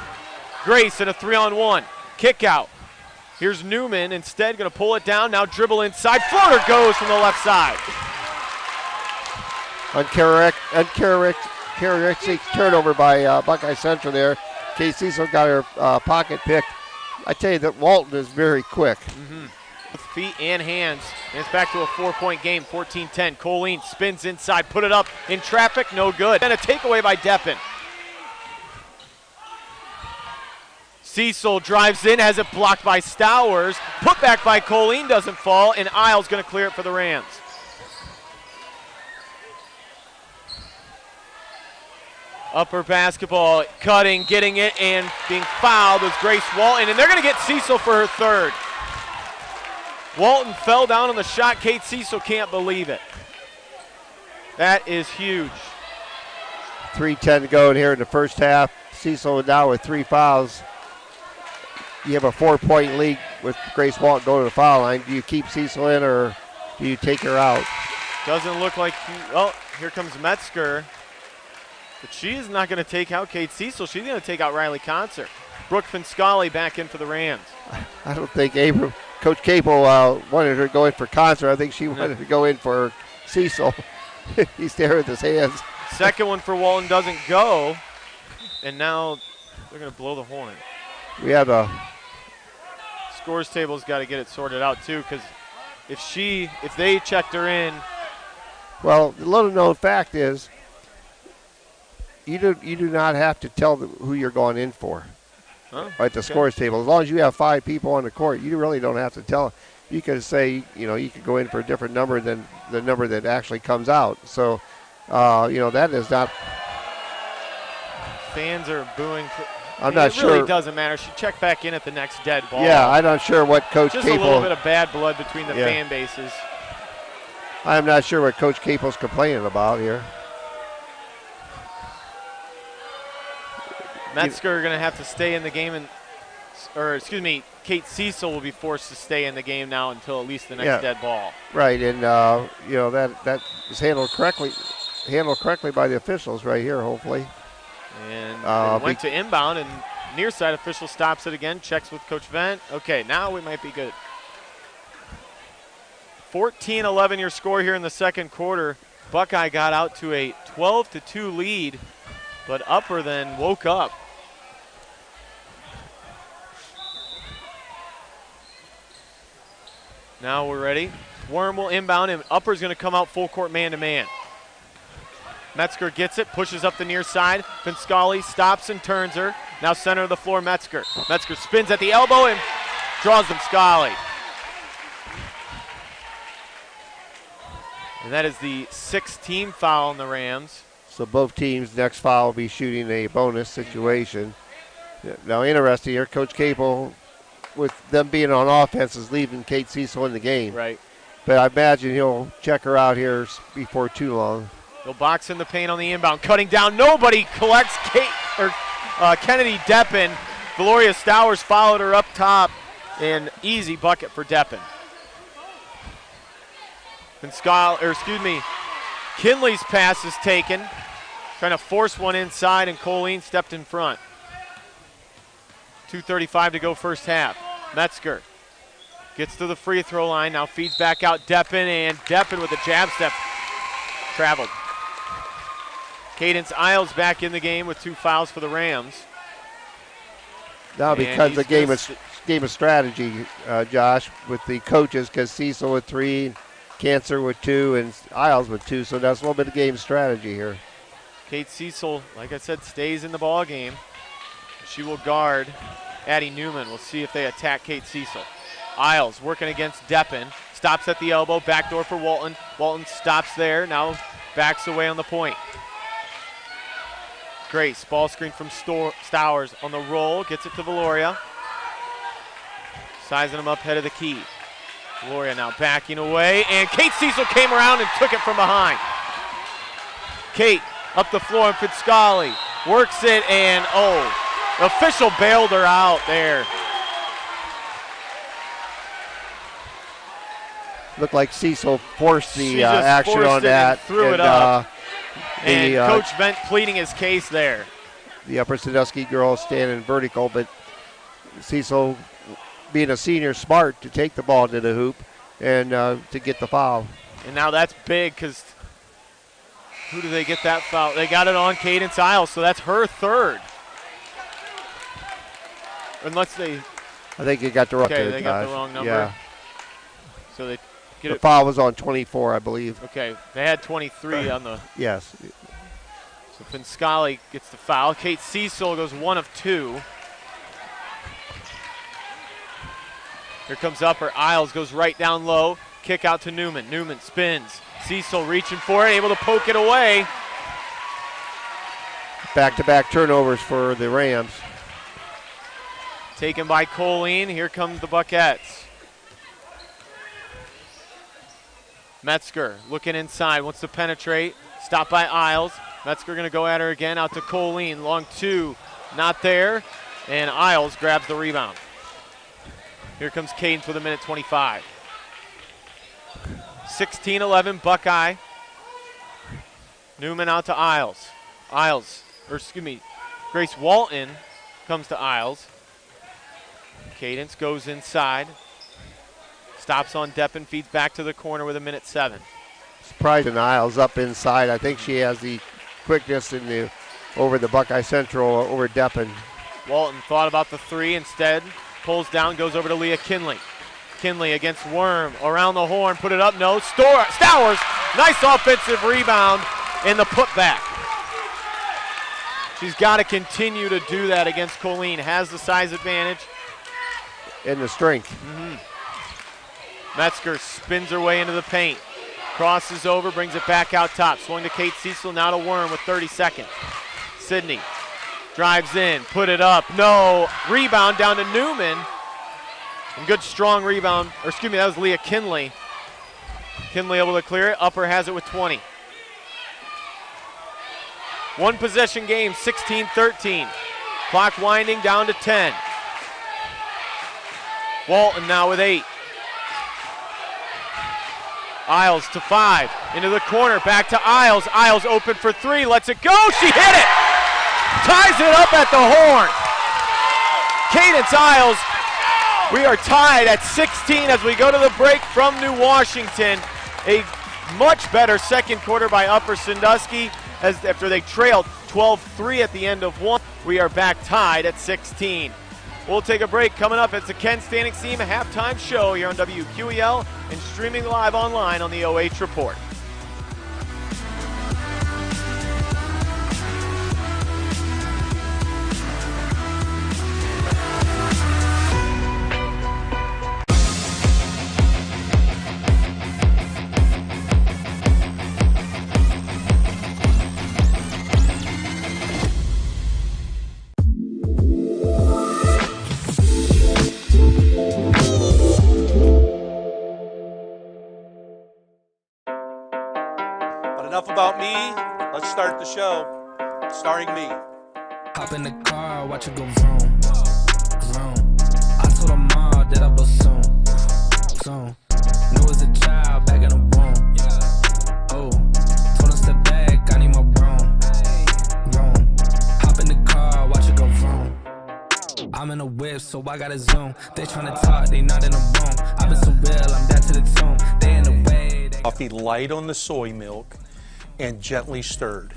Grace in a 3-on-1. Kick out. Here's Newman. Instead going to pull it down. Now dribble inside. Floater goes from the left side.
Uncharacteristic turnover by Buckeye Central there. Kate Siesel got her pocket picked. I tell you that Walton is very quick.
With feet and hands. And it's back to a 4-point game, 14-10. Colleen spins inside, put it up in traffic, no good. And a takeaway by Deppen. Siesel drives in, has it blocked by Stowers. Put back by Colleen, doesn't fall, and Isles going to clear it for the Rams. Upper basketball, cutting, getting it, and being fouled was Grace Walton, and they're going to get Siesel for her third. Walton fell down on the shot. Kate Siesel can't believe it. That is huge.
3:10 to go in here in the first half. Siesel now with 3 fouls. You have a 4-point lead with Grace Walton going to the foul line. Do you keep Siesel in or do you take her out?
Doesn't look like, well, here comes Metzger. But she is not going to take out Kate Siesel. She's going to take out Ryley Kantzer. Brooke Pinscali back in for the Rams.
I don't think Coach Capel wanted her to go in for Kantzer. I think she wanted to go in for Siesel. He's there with his hands.
Second one for Walton doesn't go. And now they're going to blow the horn.
We have a
scores table's got to get it sorted out too, because if they checked her in.
Well, the little known fact is you do not have to tell who you're going in for at the scores table. As long as you have 5 people on the court, you really don't have to tell. You can say, you could go in for a different number than the number that actually comes out. So, that is not.
Fans are booing.
I'm not sure.
It really doesn't matter. She checked back in at the next dead ball.
Yeah, I'm not sure what Coach Capel.
Just a little bit of bad blood between the fan bases.
I'm not sure what Coach Capel's complaining about here.
Metzger are going to have to stay in the game, Kate Siesel will be forced to stay in the game now until at least the next dead ball.
Right, and that is handled correctly by the officials right here, hopefully.
And it went to inbound, and near side official stops it again, checks with Coach Vent. Okay, now we might be good. 14-11 your score here in the second quarter. Buckeye got out to a 12-2 lead, but Upper then woke up. Now we're ready. Worm will inbound, and Upper's going to come out full court man-to-man. Metzger gets it, pushes up the near side. Pinscali stops and turns her. Now center of the floor, Metzger. Metzger spins at the elbow and draws Pinscali. And that is the 6th team foul on the Rams.
So both teams' next foul will be shooting a bonus situation. Now interesting here, Coach Capel, with them being on offense, is leaving Kate Siesel in the game.
Right.
But I imagine he'll check her out here before too long.
He'll box in the paint on the inbound, cutting down. Nobody collects Kennedy Deppen. Valoria Stowers followed her up top, and easy bucket for Deppen. Kinley's pass is taken, trying to force one inside, and Colleen stepped in front. 2:35 to go first half. Metzger gets to the free throw line, now feeds back out Deppen, and Deppen with a jab step traveled. Cadence Isles back in the game with 2 fouls for the Rams.
Now because the game of strategy, Josh, with the coaches, because Siesel with 3, Kantzer with 2, and Isles with 2, so that's a little bit of game strategy here.
Kate Siesel, like I said, stays in the ball game. She will guard Addie Newman. We'll see if they attack Kate Siesel. Isles working against Deppen. Stops at the elbow. Backdoor for Walton. Walton stops there. Now backs away on the point. Grace, ball screen from Stowers on the roll. Gets it to Valoria. Sizing him up head of the key. Valoria now backing away. And Kate Siesel came around and took it from behind. Kate up the floor, and Pinscali works it, and the official bailed her out there.
Looked like Siesel forced the action on that.
Threw it up. And Coach Vent pleading his case there.
The Upper Sandusky girl standing vertical, but Siesel, being a senior, smart to take the ball to the hoop and to get the foul.
And now that's big, because who do they get that foul? They got it on Cadence Isles, so that's her 3rd. Unless they...
I think they got the wrong
they got the wrong number.
Yeah.
So they get
the foul was on 24, I believe.
Okay, they had 23 on the...
Yes.
So Pinscali gets the foul. Kate Siesel goes 1 of 2. Here comes Upper. Isles goes right down low. Kick out to Newman. Newman spins. Siesel reaching for it, able to poke it away.
Back-to-back turnovers for the Rams.
Taken by Colleen. Here comes the Buckettes. Metzger looking inside, wants to penetrate. Stopped by Isles. Metzger going to go at her again, out to Colleen. Long 2, not there. And Isles grabs the rebound. Here comes Cadence with 1:25. 16-11 Buckeye. Newman out to Isles. Grace Walton comes to Isles. Cadence goes inside. Stops on Deppen, feeds back to the corner with 1:07.
Surprising Isles up inside. I think she has the quickness over the Buckeye Central over Deppen.
Walton thought about the 3 instead. Pulls down, goes over to Leah Kinley. Kinley against Worm, around the horn, put it up, no. Stowers, nice offensive rebound in the putback. She's got to continue to do that against Colleen. Has the size advantage.
And the strength.
Metzger spins her way into the paint. Crosses over, brings it back out top. Swung to Kate Siesel, now to Worm with 30 seconds. Sydney drives in, put it up, no. Rebound down to Newman. And good strong rebound, that was Leah Kinley. Kinley able to clear it. Upper has it with 20. One possession game, 16-13. Clock winding down to 10. Walton now with 8. Isles to 5. Into the corner, back to Isles. Isles open for 3, lets it go. She hit it! Ties it up at the horn. Cadence Isles, we are tied at 16 as we go to the break from New Washington. A much better second quarter by Upper Sandusky after they trailed 12-3 at the end of one. We are back tied at 16. We'll take a break. Coming up, it's the Ken Stannings Team halftime show here on WQEL and streaming live online on the OH Report.
Enough about me. Let's start the show. Starring me.
Hop in the car, watch it go vroom, vroom. I told her mom that I was soon. Knew as a child back in the womb. Oh, told her step back, I need my broom. Hop in the car, watch it go vroom. I'm in a whip, so I gotta zoom. They tryna talk, they not in the room. I've been so real, I'm dead to the tomb. They in the way.
Coffee light on the soy milk and gently stirred.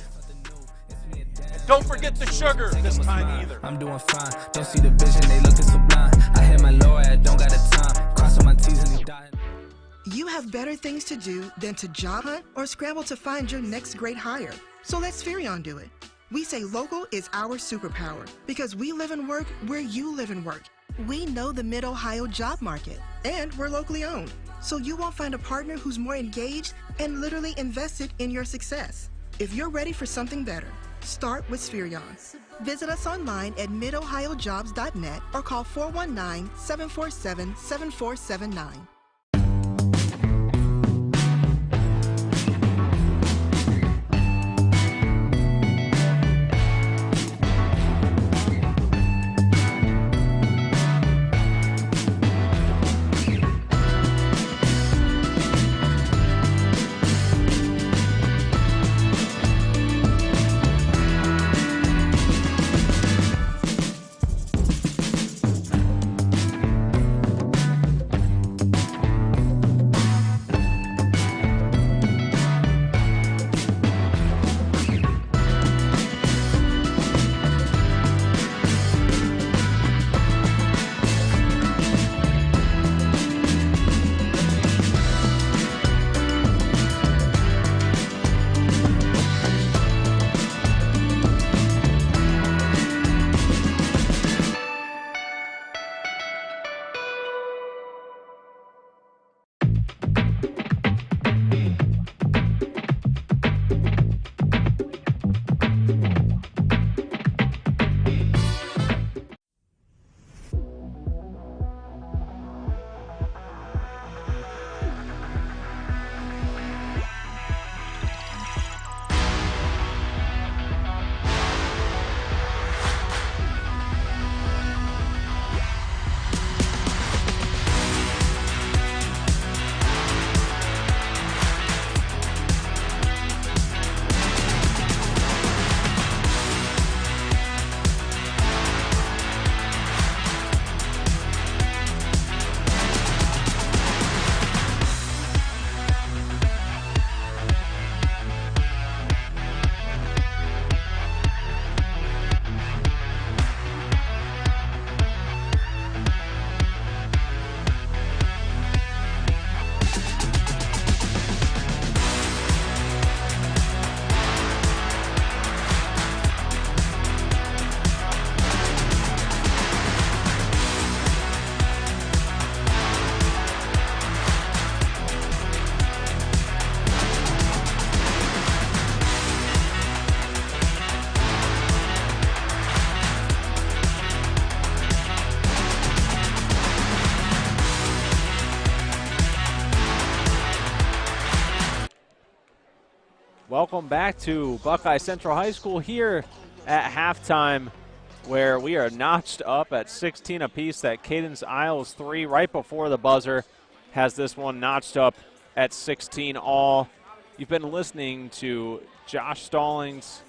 Don't forget the sugar this time either.
I'm doing fine. Don't see the vision, they looking so blind. I hit my lawyer, don't got the time. Crossing my T's and he dying.
You have better things to do than to job hunt or scramble to find your next great hire. So let Spherion do it. We say local is our superpower because we live and work where you live and work. We know the Mid-Ohio job market, and we're locally owned. So you won't find a partner who's more engaged and literally invested in your success. If you're ready for something better, start with Spherion. Visit us online at midohiojobs.net or call 419-747-7479.
Welcome back to Buckeye Central High School here at halftime, where we are notched up at 16 apiece. That Cadence Isles 3 right before the buzzer has this one notched up at 16 all. You've been listening to Josh Stallings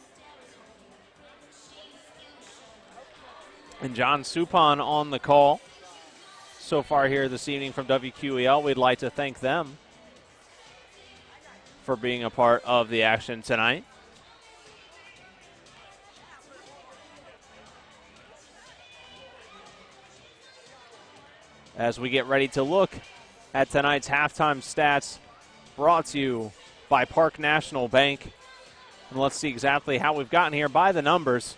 and John Supon on the call so far here this evening from WQEL. We'd like to thank them for being a part of the action tonight. As we get ready to look at tonight's halftime stats, brought to you by Park National Bank. And let's see exactly how we've gotten here by the numbers.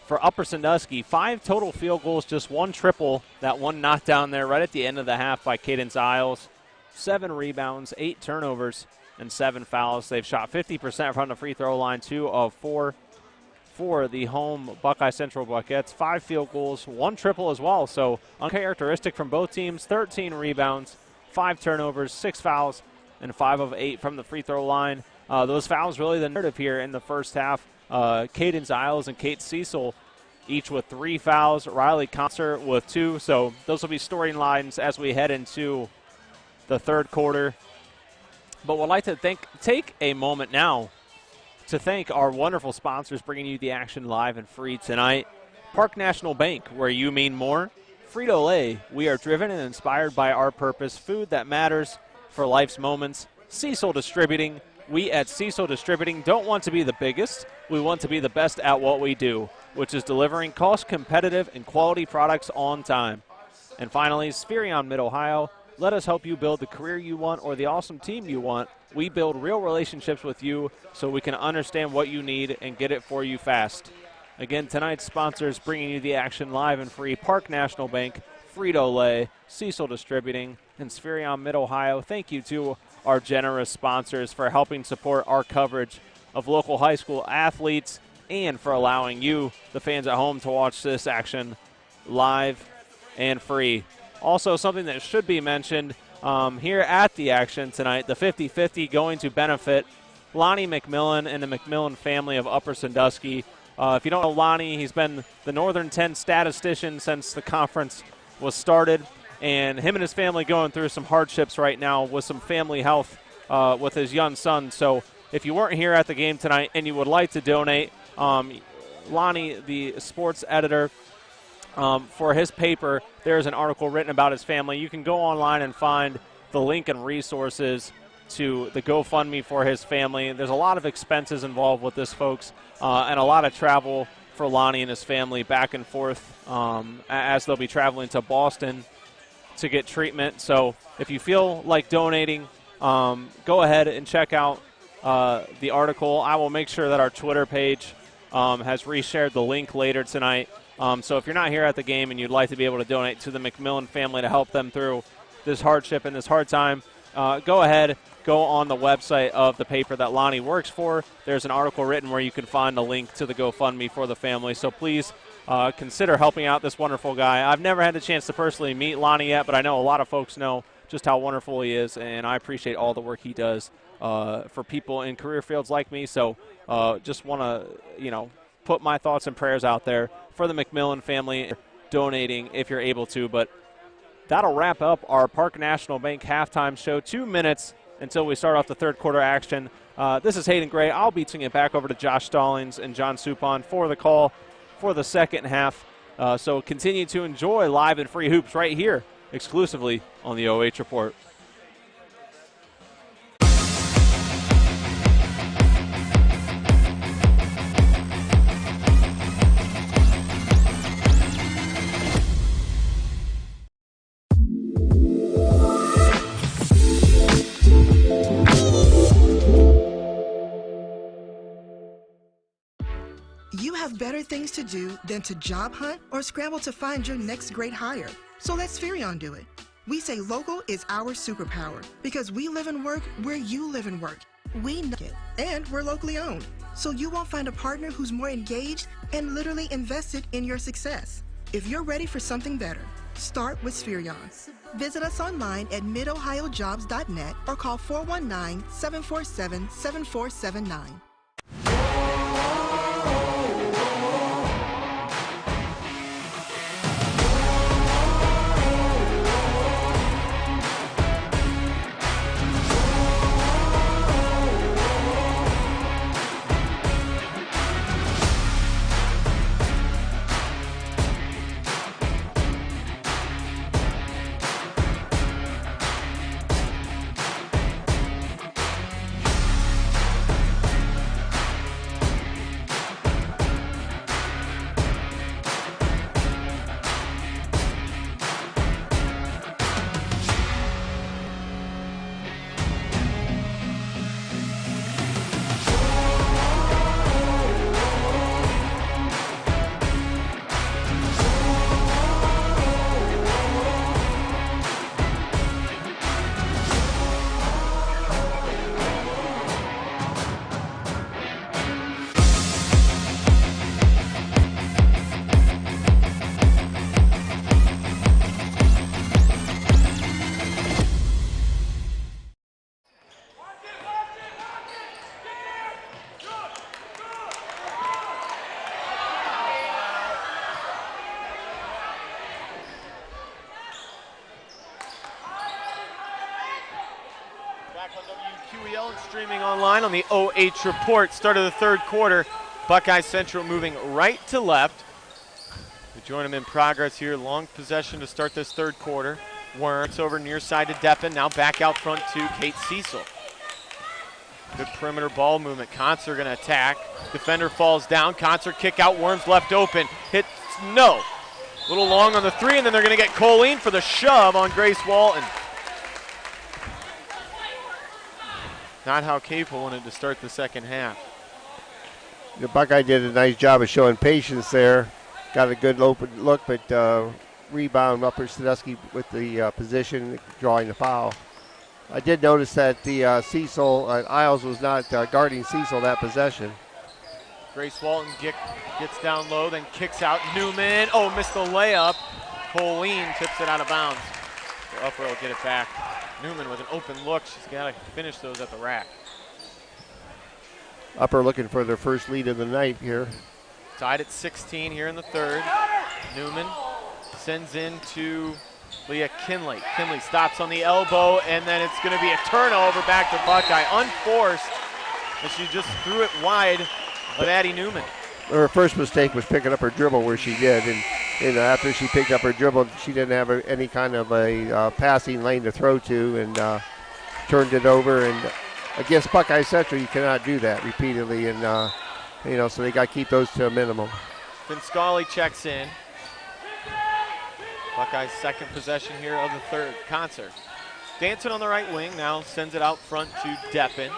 For Upper Sandusky, 5 total field goals, just 1 triple. That one knocked down there right at the end of the half by Cadence Isles. 7 rebounds, 8 turnovers, and 7 fouls. They've shot 50% from the free throw line, 2 of 4 for the home Buckeye Central Buckettes. 5 field goals, 1 triple as well. So uncharacteristic from both teams. 13 rebounds, 5 turnovers, 6 fouls, and 5 of 8 from the free throw line. Those fouls really the narrative here in the first half. Cadence Isles and Kate Siesel each with 3 fouls. Ryley Kantzer with 2. So those will be storylines as we head into the third quarter. But we'd like to take a moment now to thank our wonderful sponsors bringing you the action live and free tonight. Park National Bank, where you mean more. Frito Lay, we are driven and inspired by our purpose. Food that matters for life's moments. Siesel Distributing, we at Siesel Distributing don't want to be the biggest. We want to be the best at what we do, which is delivering cost-competitive and quality products on time. And finally, Spherion Mid-Ohio. Let us help you build the career you want or the awesome team you want. We build real relationships with you so we can understand what you need and get it for you fast. Again, tonight's sponsors bringing you the action live and free. Park National Bank, Frito Lay, Siesel Distributing, and Spherion Mid-Ohio. Thank you to our generous sponsors for helping support our coverage of local high school athletes and for allowing you, the fans at home, to watch this action live and free. Also, something that should be mentioned here at the action tonight, the 50-50 going to benefit Lonnie McMillan and the McMillan family of Upper Sandusky. If you don't know Lonnie, he's been the Northern 10 statistician since the conference was started, and him and his family going through some hardships right now with some family health with his young son. So if you weren't here at the game tonight and you would like to donate, Lonnie, the sports editor, for his paper, there's an article written about his family. You can go online and find the link and resources to the GoFundMe for his family. There's a lot of expenses involved with this, folks, and a lot of travel for Lonnie and his family back and forth as they'll be traveling to Boston to get treatment. So if you feel like donating, go ahead and check out the article. I will make sure that our Twitter page has reshared the link later tonight. So if you're not here at the game and you'd like to be able to donate to the McMillan family to help them through this hardship and this hard time, go ahead, go on the website of the paper that Lonnie works for. There's an article written where you can find the link to the GoFundMe for the family. So please consider helping out this wonderful guy. I've never had the chance to personally meet Lonnie yet, but I know a lot of folks know just how wonderful he is, and I appreciate all the work he does for people in career fields like me. So just want to, put my thoughts and prayers out there for the McMillan family, donating if you're able to. But that'll wrap up our Park National Bank halftime show. 2 minutes until we start off the third quarter action. This is Hayden Gray. I'll be turning it back over to Josh Stallings and John Supon for the call for the second half. So continue to enjoy live and free hoops right here exclusively on the OH Report.
You have better things to do than to job hunt or scramble to find your next great hire. So let Spherion do it. We say local is our superpower because we live and work where you live and work. We know it, and we're locally owned. So you won't find a partner who's more engaged and literally invested in your success. If you're ready for something better, start with Spherion. Visit us online at midohiojobs.net or call 419-747-7479.
Back on WQEL and streaming online on the OH.REPORT. Start of the third quarter. Buckeye Central moving right to left. We join them in progress here. Long possession to start this third quarter. Worms over near side to Deppen. Now back out front to Kate Siesel. Good perimeter ball movement. Kantzer going to attack. Defender falls down. Kantzer kick out. Worms left open. Hit no. A little long on the three, and then they're going to get Colleen for the shove on Grace Walton. Not how Capel wanted to start the second half.
The Buckeye did a nice job of showing patience there. Got a good open look, but rebound Upper Sandusky with the position, drawing the foul. I did notice that the Cecil, Isles was not guarding Cecil that possession.
Grace Walton gets down low, then kicks out. Newman, oh, missed the layup. Colleen tips it out of bounds. So Upper will get it back. Newman with an open look. She's got to finish those at the rack.
Upper looking for their first lead of the night here.
Tied at 16 here in the third. Newman sends in to Leah Kinley. Kinley stops on the elbow, and then it's going to be a turnover back to Buckeye. Unforced, and she just threw it wide of Addie Newman.
Her first mistake was picking up her dribble where she did, and after she picked up her dribble, she didn't have any kind of a passing lane to throw to, and turned it over. And against Buckeye Central, you cannot do that repeatedly, and so they got to keep those to a minimum.
Finscali checks in. Buckeye's second possession here of the third. Kantzer dancing on the right wing, now sends it out front to Deppen,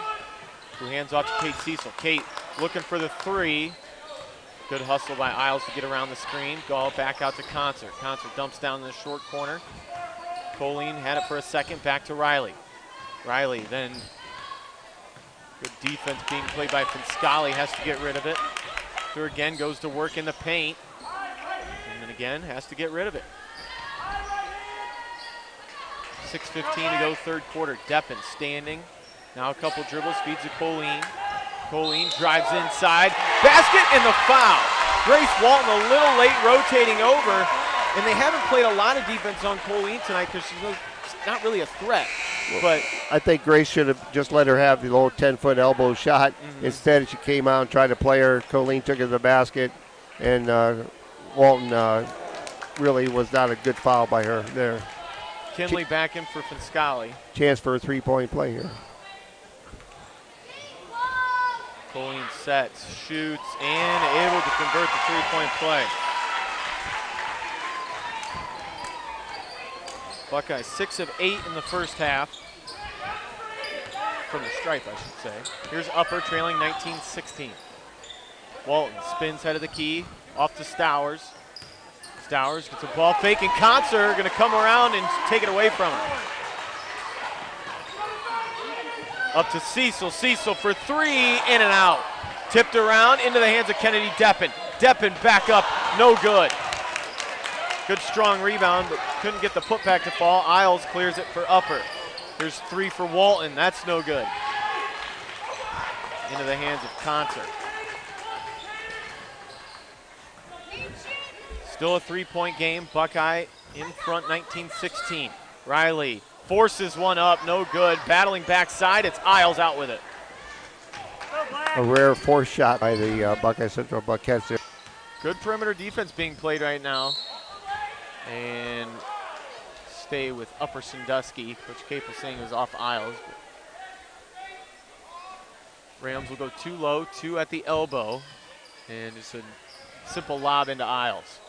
who hands off to Kate Cecil. Kate looking for the three. Good hustle by Isles to get around the screen. Gall back out to Kantzer. Kantzer dumps down in the short corner. Colleen had it for a second, back to Ryley. Ryley then, good defense being played by Finscali, has to get rid of it. Here again, goes to work in the paint. And then again, has to get rid of it. 6:15 to go third quarter. Deppen standing. Now a couple dribbles, feeds to Colleen. Colleen drives inside. Basket and the foul. Grace Walton a little late rotating over, and they haven't played a lot of defense on Colleen tonight because she's not really a threat. But
I think Grace should have just let her have the little 10-foot elbow shot. Instead, she came out and tried to play her. Colleen took it to the basket, and Walton really was not a good foul by her there.
Kinley back in for Finscali.
Chance for a three-point play here.
Colleen sets, shoots, and able to convert the three-point play. Buckeyes 6 of 8 in the first half. From the stripe, I should say. Here's Upper trailing 19-16. Walton spins head of the key, off to Stowers. Stowers gets a ball fake, and Kantzer going to come around and take it away from her. Up to Siesel. Siesel for three, in and out. Tipped around into the hands of Kennedy Deppen. Deppen back up, no good. Good strong rebound, but couldn't get the putback to fall. Isles clears it for Upper. There's 3 for Walton. That's no good. Into the hands of Kantzer. Still a 3-point game. Buckeye in front, 19-16. Ryley forces one up, no good. Battling backside, it's Isles out with it.
A rare force shot by the Buckeye Central Buckettes.
Good perimeter defense being played right now. And stay with Upper Sandusky. Coach Capel saying it was off Isles. Rams will go 2 low, 2 at the elbow. And it's a simple lob into Isles.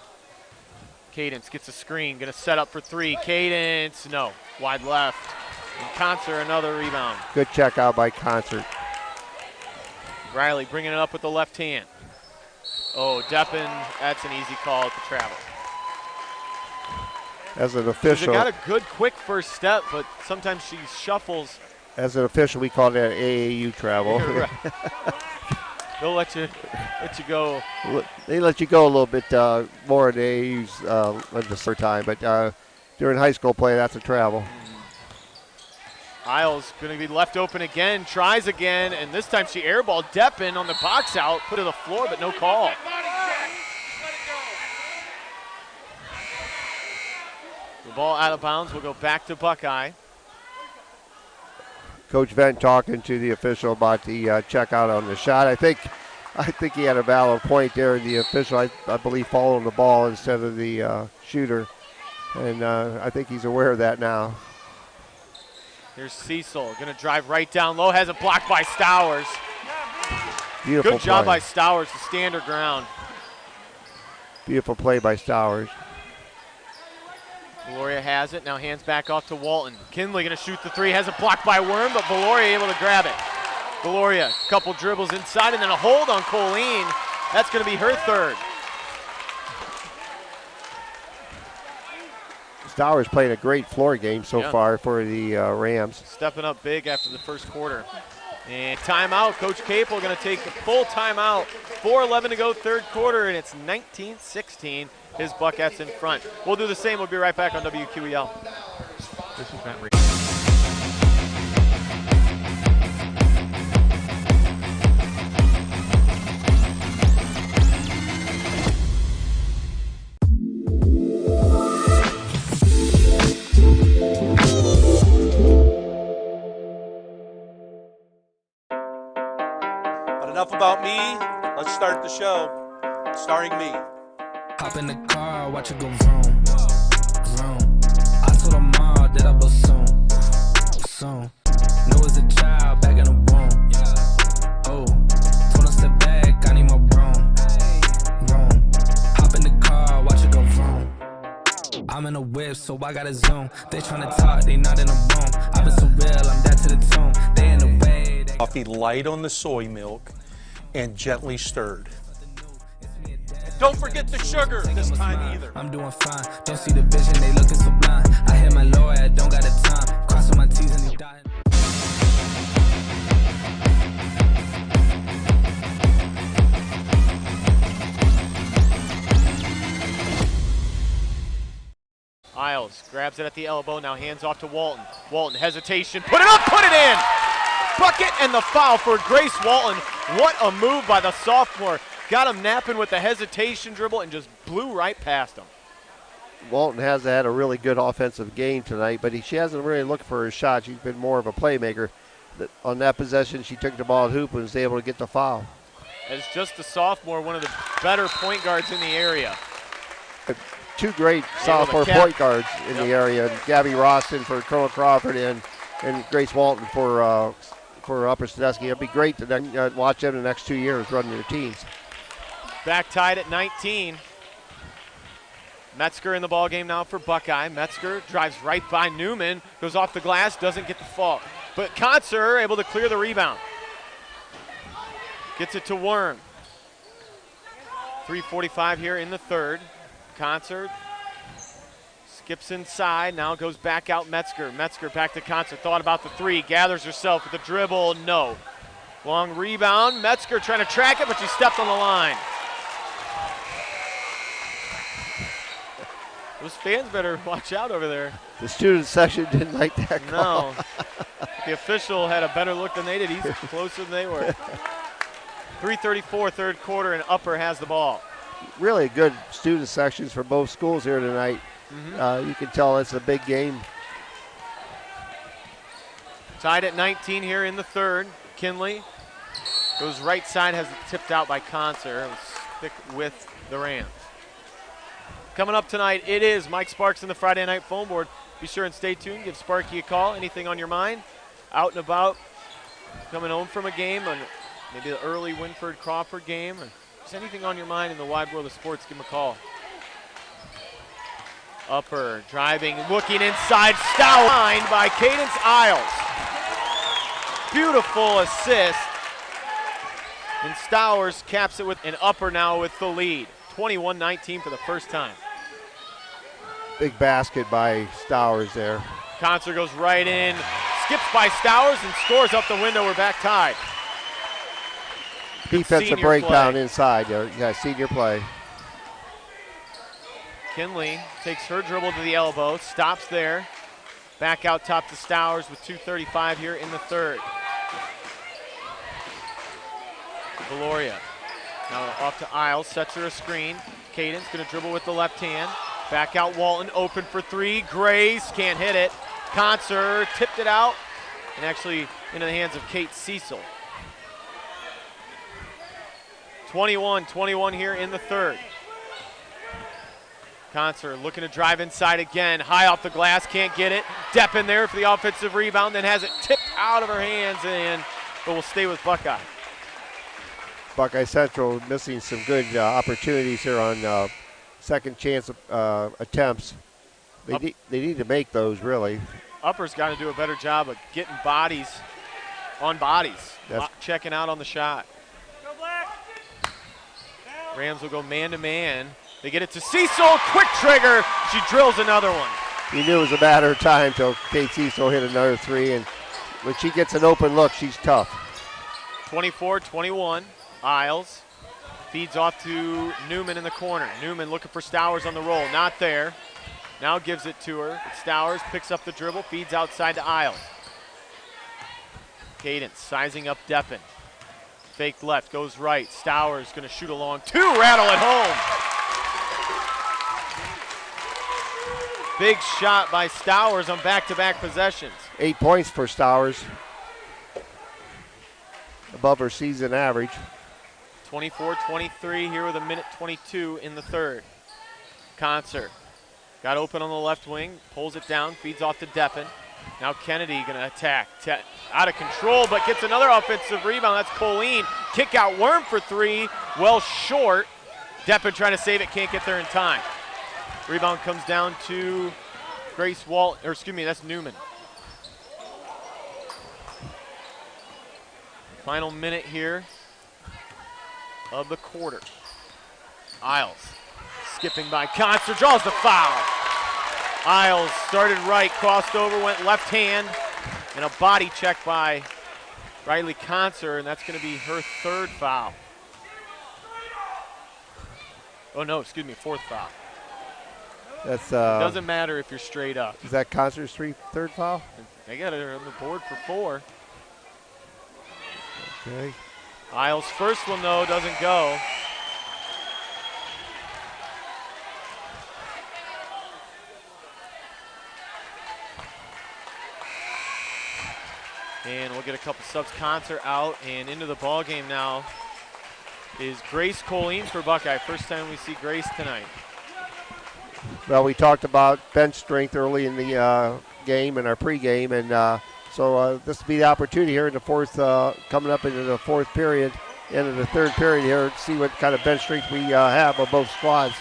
Cadence gets a screen, gonna set up for 3. Cadence, no, wide left. And Kantzer, another rebound.
Good check out by Kantzer.
Ryley bringing it up with the left hand. Oh, Deppen, that's an easy call at the travel.
As an official,
She got a good, quick first step, but sometimes she shuffles.
As an official, we call that AAU travel.
They'll let you go.
They let you go a little bit more in the AAUs the third time, but during high school play, that's a travel.
Isles going to be left open again, tries again, and this time she airballed Deppen on the box out, put it to the floor, but no call. The ball out of bounds will go back to Buckeye.
Coach Venn talking to the official about the check out on the shot. I think he had a valid point there. The official, I believe, following the ball instead of the shooter, and I think he's aware of that now.
Here's Siesel, going to drive right down low, has it blocked by Stowers.
Beautiful
Good job
play
by Stowers to stand her ground.
Beautiful play by Stowers.
Valoria has it, now hands back off to Walton. Kinley going to shoot the 3, has it blocked by Worm, but Valoria able to grab it. Valoria, a couple dribbles inside, and then a hold on Colleen. That's going to be her 3rd.
Stowers playing a great floor game so far for the Rams.
Stepping up big after the first quarter. And timeout, Coach Capel going to take a full timeout. 4:11 to go, 3rd quarter, and it's 19-16. His Buckettes in front. We'll do the same. We'll be right back on WQEL. This is Matt Reed.
But enough about me. Let's start the show. Starring me.
Hop in the car, watch it go vroom, vroom. I told her mom that I was soon. Know as a child back in the womb. Oh, told her step back, I need my room. Hop in the car, watch it go vroom. I'm in a whip, so I gotta zoom. They tryna talk, they not in a room. I've been so real, I'm dead to the tomb. They in the way.
Coffee light on the soy milk and gently stirred. Don't forget the sugar this time either.
I'm doing fine. Don't see the vision, they looking so blind. I hear my lawyer, don't got the time. Crossing my T's and he dying.
Isles grabs it at the elbow, now hands off to Walton. Walton, hesitation, put it up, put it in! Bucket and the foul for Grace Walton. What a move by the sophomore. Got him napping with the hesitation dribble and just blew right past him.
Walton has had a really good offensive game tonight, but she hasn't really looked for her shot. She's been more of a playmaker. On that possession, she took the ball at hoop and was able to get the foul.
As just a sophomore, one of the better point guards in the area.
2 great sophomore point guards in the area. Gabby Roston for Colonel Crawford and Grace Walton for Upper Sandusky. It'll be great to watch them the next 2 years running their teams.
Back tied at 19. Metzger in the ball game now for Buckeye. Metzger drives right by Newman, goes off the glass, doesn't get the fall. But Kantzer able to clear the rebound. Gets it to Worm. 3:45 here in the 3rd. Kantzer skips inside, now goes back out Metzger. Metzger back to Kantzer, thought about the 3, gathers herself with the dribble, no. Long rebound, Metzger trying to track it, but she stepped on the line. Those fans better watch out over there.
The student section didn't like that call.
No. The official had a better look than they did. He's closer than they were. 3:34 third quarter, and Upper has the ball.
Really good student sections for both schools here tonight. You can tell it's a big game.
Tied at 19 here in the third. Kinley goes right side, has it tipped out by Kantzer. It'll stick with the Rams. Coming up tonight, it is Mike Sparks in the Friday night phone board. Be sure and stay tuned. Give Sparky a call. Anything on your mind? Out and about, coming home from a game, or maybe the early Winford-Crawford game, or just anything on your mind in the wide world of sports, give him a call. Upper driving, looking inside, Stallings by Cadence Isles. Beautiful assist. And Stowers caps it with an Upper now with the lead. 21-19 for the first time.
Big basket by Stowers there.
Kantzer goes right in, skips by Stowers and scores up the window. We're back tied.
Defensive breakdown inside. You got senior play.
Kinley takes her dribble to the elbow, stops there. Back out top to Stowers with 2:35 here in the third. Valoria now off to Isles, sets her a screen. Cadence gonna dribble with the left hand. Back out Walton, open for three. Grace can't hit it. Kantzer tipped it out and actually into the hands of Kate Siesel. 21-21 here in the third. Kantzer looking to drive inside again. High off the glass, can't get it. Depp in there for the offensive rebound, then has it tipped out of her hands, but will stay with Buckeye.
Buckeye Central missing some good opportunities here on second chance attempts. They need to make those, really.
Upper's got to do a better job of getting bodies on bodies, checking out on the shot. Rams will go man-to-man. They get it to Siesel, quick trigger. She drills another one.
You knew it was a matter of time till Kate Siesel hit another three, and when she gets an open look, she's tough.
24-21, Isles feeds off to Newman in the corner. Newman looking for Stowers on the roll, not there. Now gives it to her. Stowers picks up the dribble, feeds outside to Isles. Cadence sizing up Deppen. Fake left, goes right. Stowers gonna shoot a long two, rattle it home. Big shot by Stowers on back-to-back possessions.
8 points for Stowers. Above her season average.
24-23 here with a minute 22 in the third. Kantzer got open on the left wing, pulls it down, feeds off to Deppen. Now Kennedy gonna attack. Out of control, but gets another offensive rebound. That's Colleen. Kick out Worm for three, well short. Deppen trying to save it, can't get there in time. Rebound comes down to Grace Walton, or excuse me, that's Newman. Final minute here of the quarter. Isles skipping by Kantzer, draws the foul. Isles started right, crossed over, went left hand, and a body check by Ryley Kantzer, and that's going to be her third foul. Oh no, excuse me, fourth foul.
That's
doesn't matter if you're straight up.
Is that Kantzer's third foul?
They got it on the board for four.
Okay.
Isles' first one though doesn't go. And we'll get a couple subs. Kantzer out, and into the ball game now is Grace Colleen for Buckeye. First time we see Grace tonight.
Well, we talked about bench strength early in the game in our pregame, and so this will be the opportunity here in the fourth, coming up into the fourth period, into the third period here, to see what kind of bench strength we have on both squads.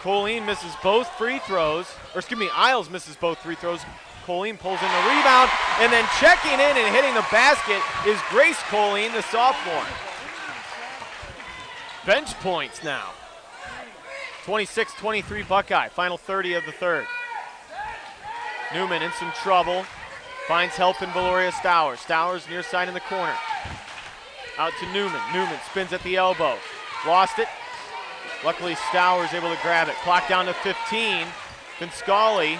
Colleen misses both free throws, or excuse me, Isles misses both free throws. Colleen pulls in the rebound, and then checking in and hitting the basket is Grace Colleen, the sophomore. Bench points now. 26-23 Buckeye, final 30 of the third. Newman in some trouble, finds help in Valoria Stowers. Stowers near side in the corner. Out to Newman. Newman spins at the elbow. Lost it. Luckily Stowers able to grab it. Clock down to 15. Finscali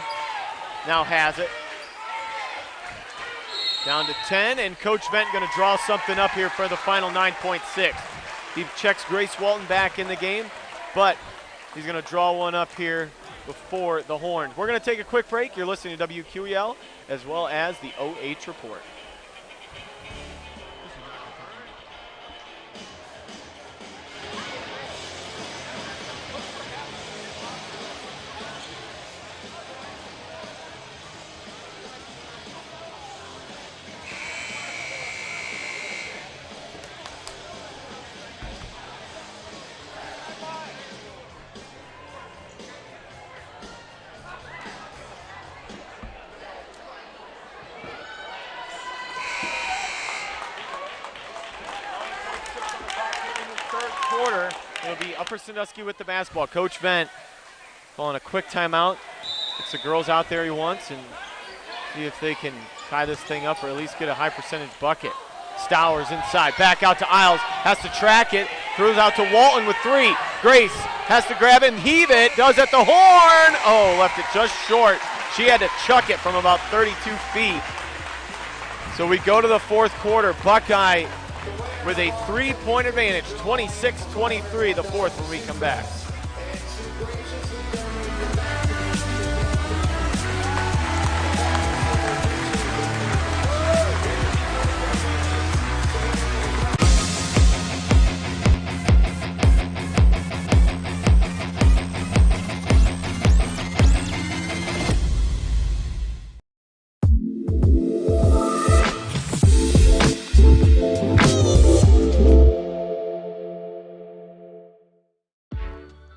now has it. Down to 10, and Coach Vent going to draw something up here for the final 9.6. He checks Grace Walton back in the game, but he's going to draw one up here before the horn. We're going to take a quick break. You're listening to WQEL as well as the OH Report. Upper Sandusky with the basketball. Coach Vent calling a quick timeout. Gets the girls out there he wants and see if they can tie this thing up or at least get a high percentage bucket. Stowers inside, back out to Isles, has to track it, throws out to Walton with 3. Grace has to grab it and heave it, does at the horn. Oh, left it just short. She had to chuck it from about 32 feet. So we go to the fourth quarter. Buckeye with a 3-point advantage, 26-23, the fourth when we come back.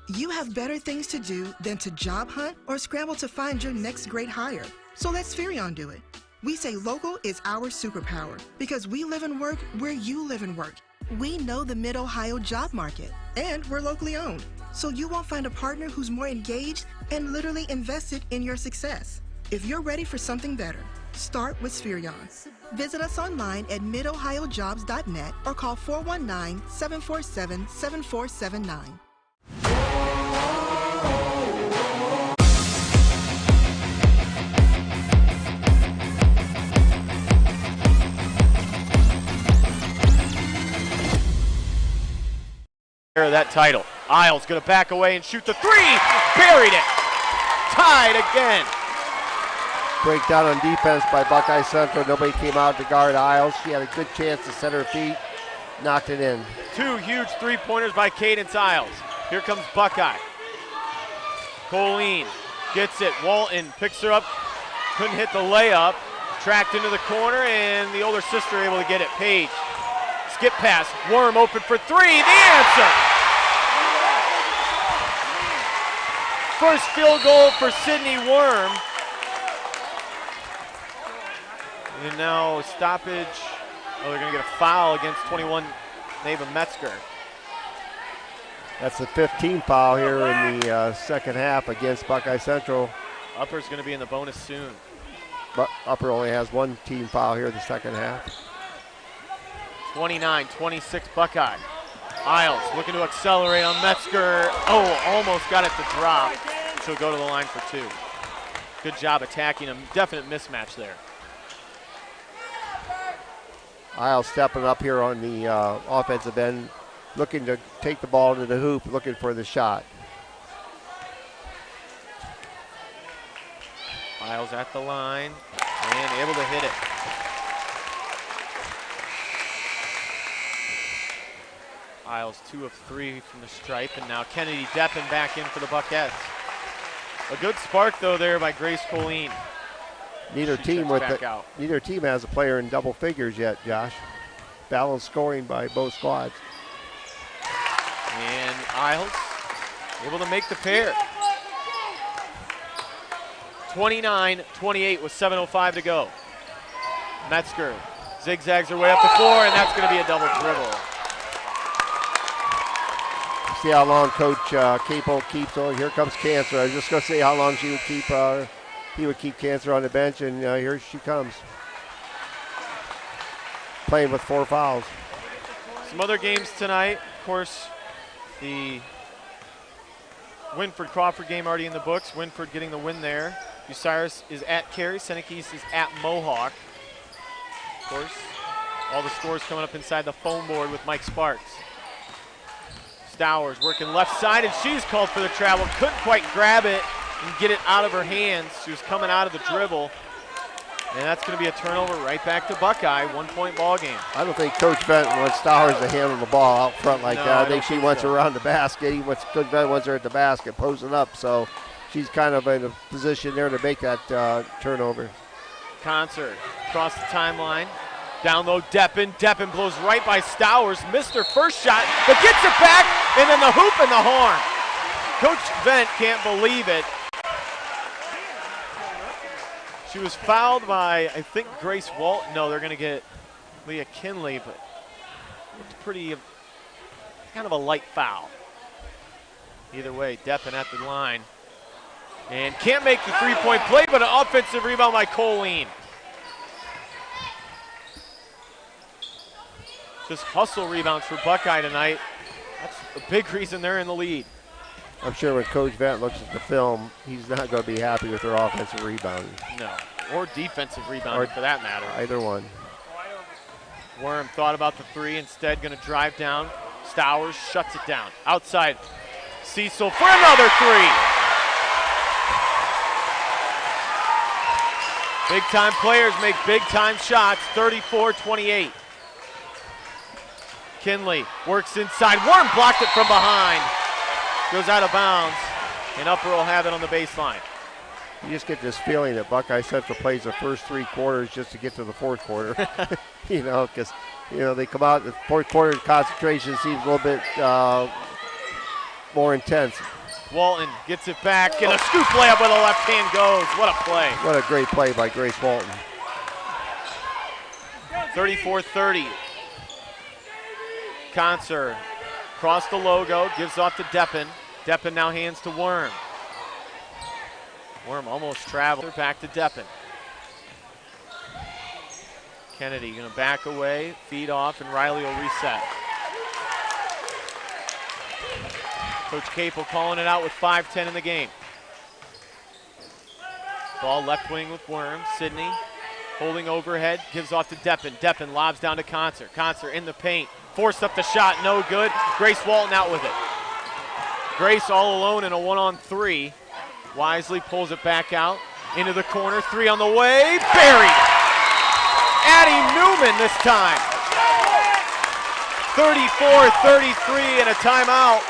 You have better things to do than to job hunt or scramble to find your next great hire. So let Spherion do it. We say local is our superpower because we live and work where you live and work. We know the Mid-Ohio job market, and we're locally owned. So you won't find a partner who's more engaged and literally invested in your success. If you're ready for something better, start with Spherion. Visit us online at midohiojobs.net or call 419-747-7479.
That title. Isles going to back away and shoot the 3. Buried it. Tied again.
Breakdown on defense by Buckeye Central. Nobody came out to guard Isles. She had a good chance to set her feet. Knocked it in.
2 huge three-pointers by Cadence Isles. Here comes Buckeye. Colleen gets it. Walton picks her up. Couldn't hit the layup. Tracked into the corner, and the older sister able to get it. Page. Skip pass. Worm open for 3. The answer. First field goal for Sydney Worm. And now stoppage. Oh, they're going to get a foul against 21 Neva Metzger.
That's the 15th foul here in the second half against Buckeye Central.
Upper's going to be in the bonus soon.
But Upper only has 1 team foul here in the second half.
29-26 Buckeye. Isles looking to accelerate on Metzger. Oh, almost got it to drop. She'll go to the line for 2. Good job attacking him. Definite mismatch there.
Isles stepping up here on the offensive end, looking to take the ball to the hoop, looking for the shot.
Isles at the line and able to hit it. Isles 2 of 3 from the stripe, and now Kennedy Deppen back in for the Buckettes. A good spark though there by Grace Colleen.
Neither team has a player in double figures yet, Josh. Balanced scoring by both squads.
And Isles able to make the pair. 29-28 with 7:05 to go. Metzger zigzags her way up the floor, and that's going to be a double dribble.
See how long Coach Capel keeps on. Here comes Kantzer. I was just going to say how long he would keep Kantzer on the bench, and here she comes. Playing with 4 fouls.
Some other games tonight. Of course, the Winford Crawford game already in the books. Winford getting the win there. Bucyrus is at Cary. Seneca East is at Mohawk. Of course, all the scores coming up inside the phone board with Mike Sparks. Stowers working left side, and she's called for the travel. Couldn't quite grab it and get it out of her hands. She was coming out of the dribble. And that's going to be a turnover right back to Buckeye. 1-point ball game.
I don't think Coach Benton wants Stowers to handle the ball out front like that. I think she wants her around the basket. Coach Benton wants her at the basket, posing up. So she's kind of in a position there to make that turnover.
Kantzer across the timeline. Down low, Deppen. Deppen blows right by Stowers. Missed her first shot, but gets it back, and then the hoop and the horn. Coach Bent can't believe it. She was fouled by, I think, Grace Walton. No, they're going to get Leah Kinley, but looked pretty, kind of a light foul. Either way, Deppen at the line. And can't make the three-point play, but an offensive rebound by Colleen. Just hustle rebounds for Buckeye tonight. That's a big reason they're in the lead.
I'm sure when Coach Vent looks at the film, he's not going to be happy with their offensive rebounding.
No, or defensive rebounding for that matter.
Either one.
Worm thought about the three, instead going to drive down. Stowers shuts it down. Outside, Siesel for another three. Big time players make big time shots, 34-28. Kinley works inside. Worm blocked it from behind. Goes out of bounds, and Upper will have it on the baseline.
You just get this feeling that Buckeye Central plays the first 3 quarters just to get to the fourth quarter. Because they come out the fourth quarter, concentration seems a little bit more intense.
Walton gets it back, and a scoop layup with a left hand goes. What a play.
What a great play by Grace Walton.
34-30. Kantzer across the logo, gives off to Deppen. Deppen now hands to Worm. Worm almost traveled back to Deppen. Kennedy gonna back away, feed off, and Ryley will reset. Coach Capel calling it out with 5:10 in the game. Ball left wing with Worm. Sidney holding overhead, gives off to Deppen. Deppen lobs down to Kantzer. Kantzer in the paint. Forced up the shot, no good. Grace Walton out with it. Grace all alone in a 1-on-3. Wisely pulls it back out into the corner. 3 on the way, buried. Addie Newman this time. 34-33 and a timeout.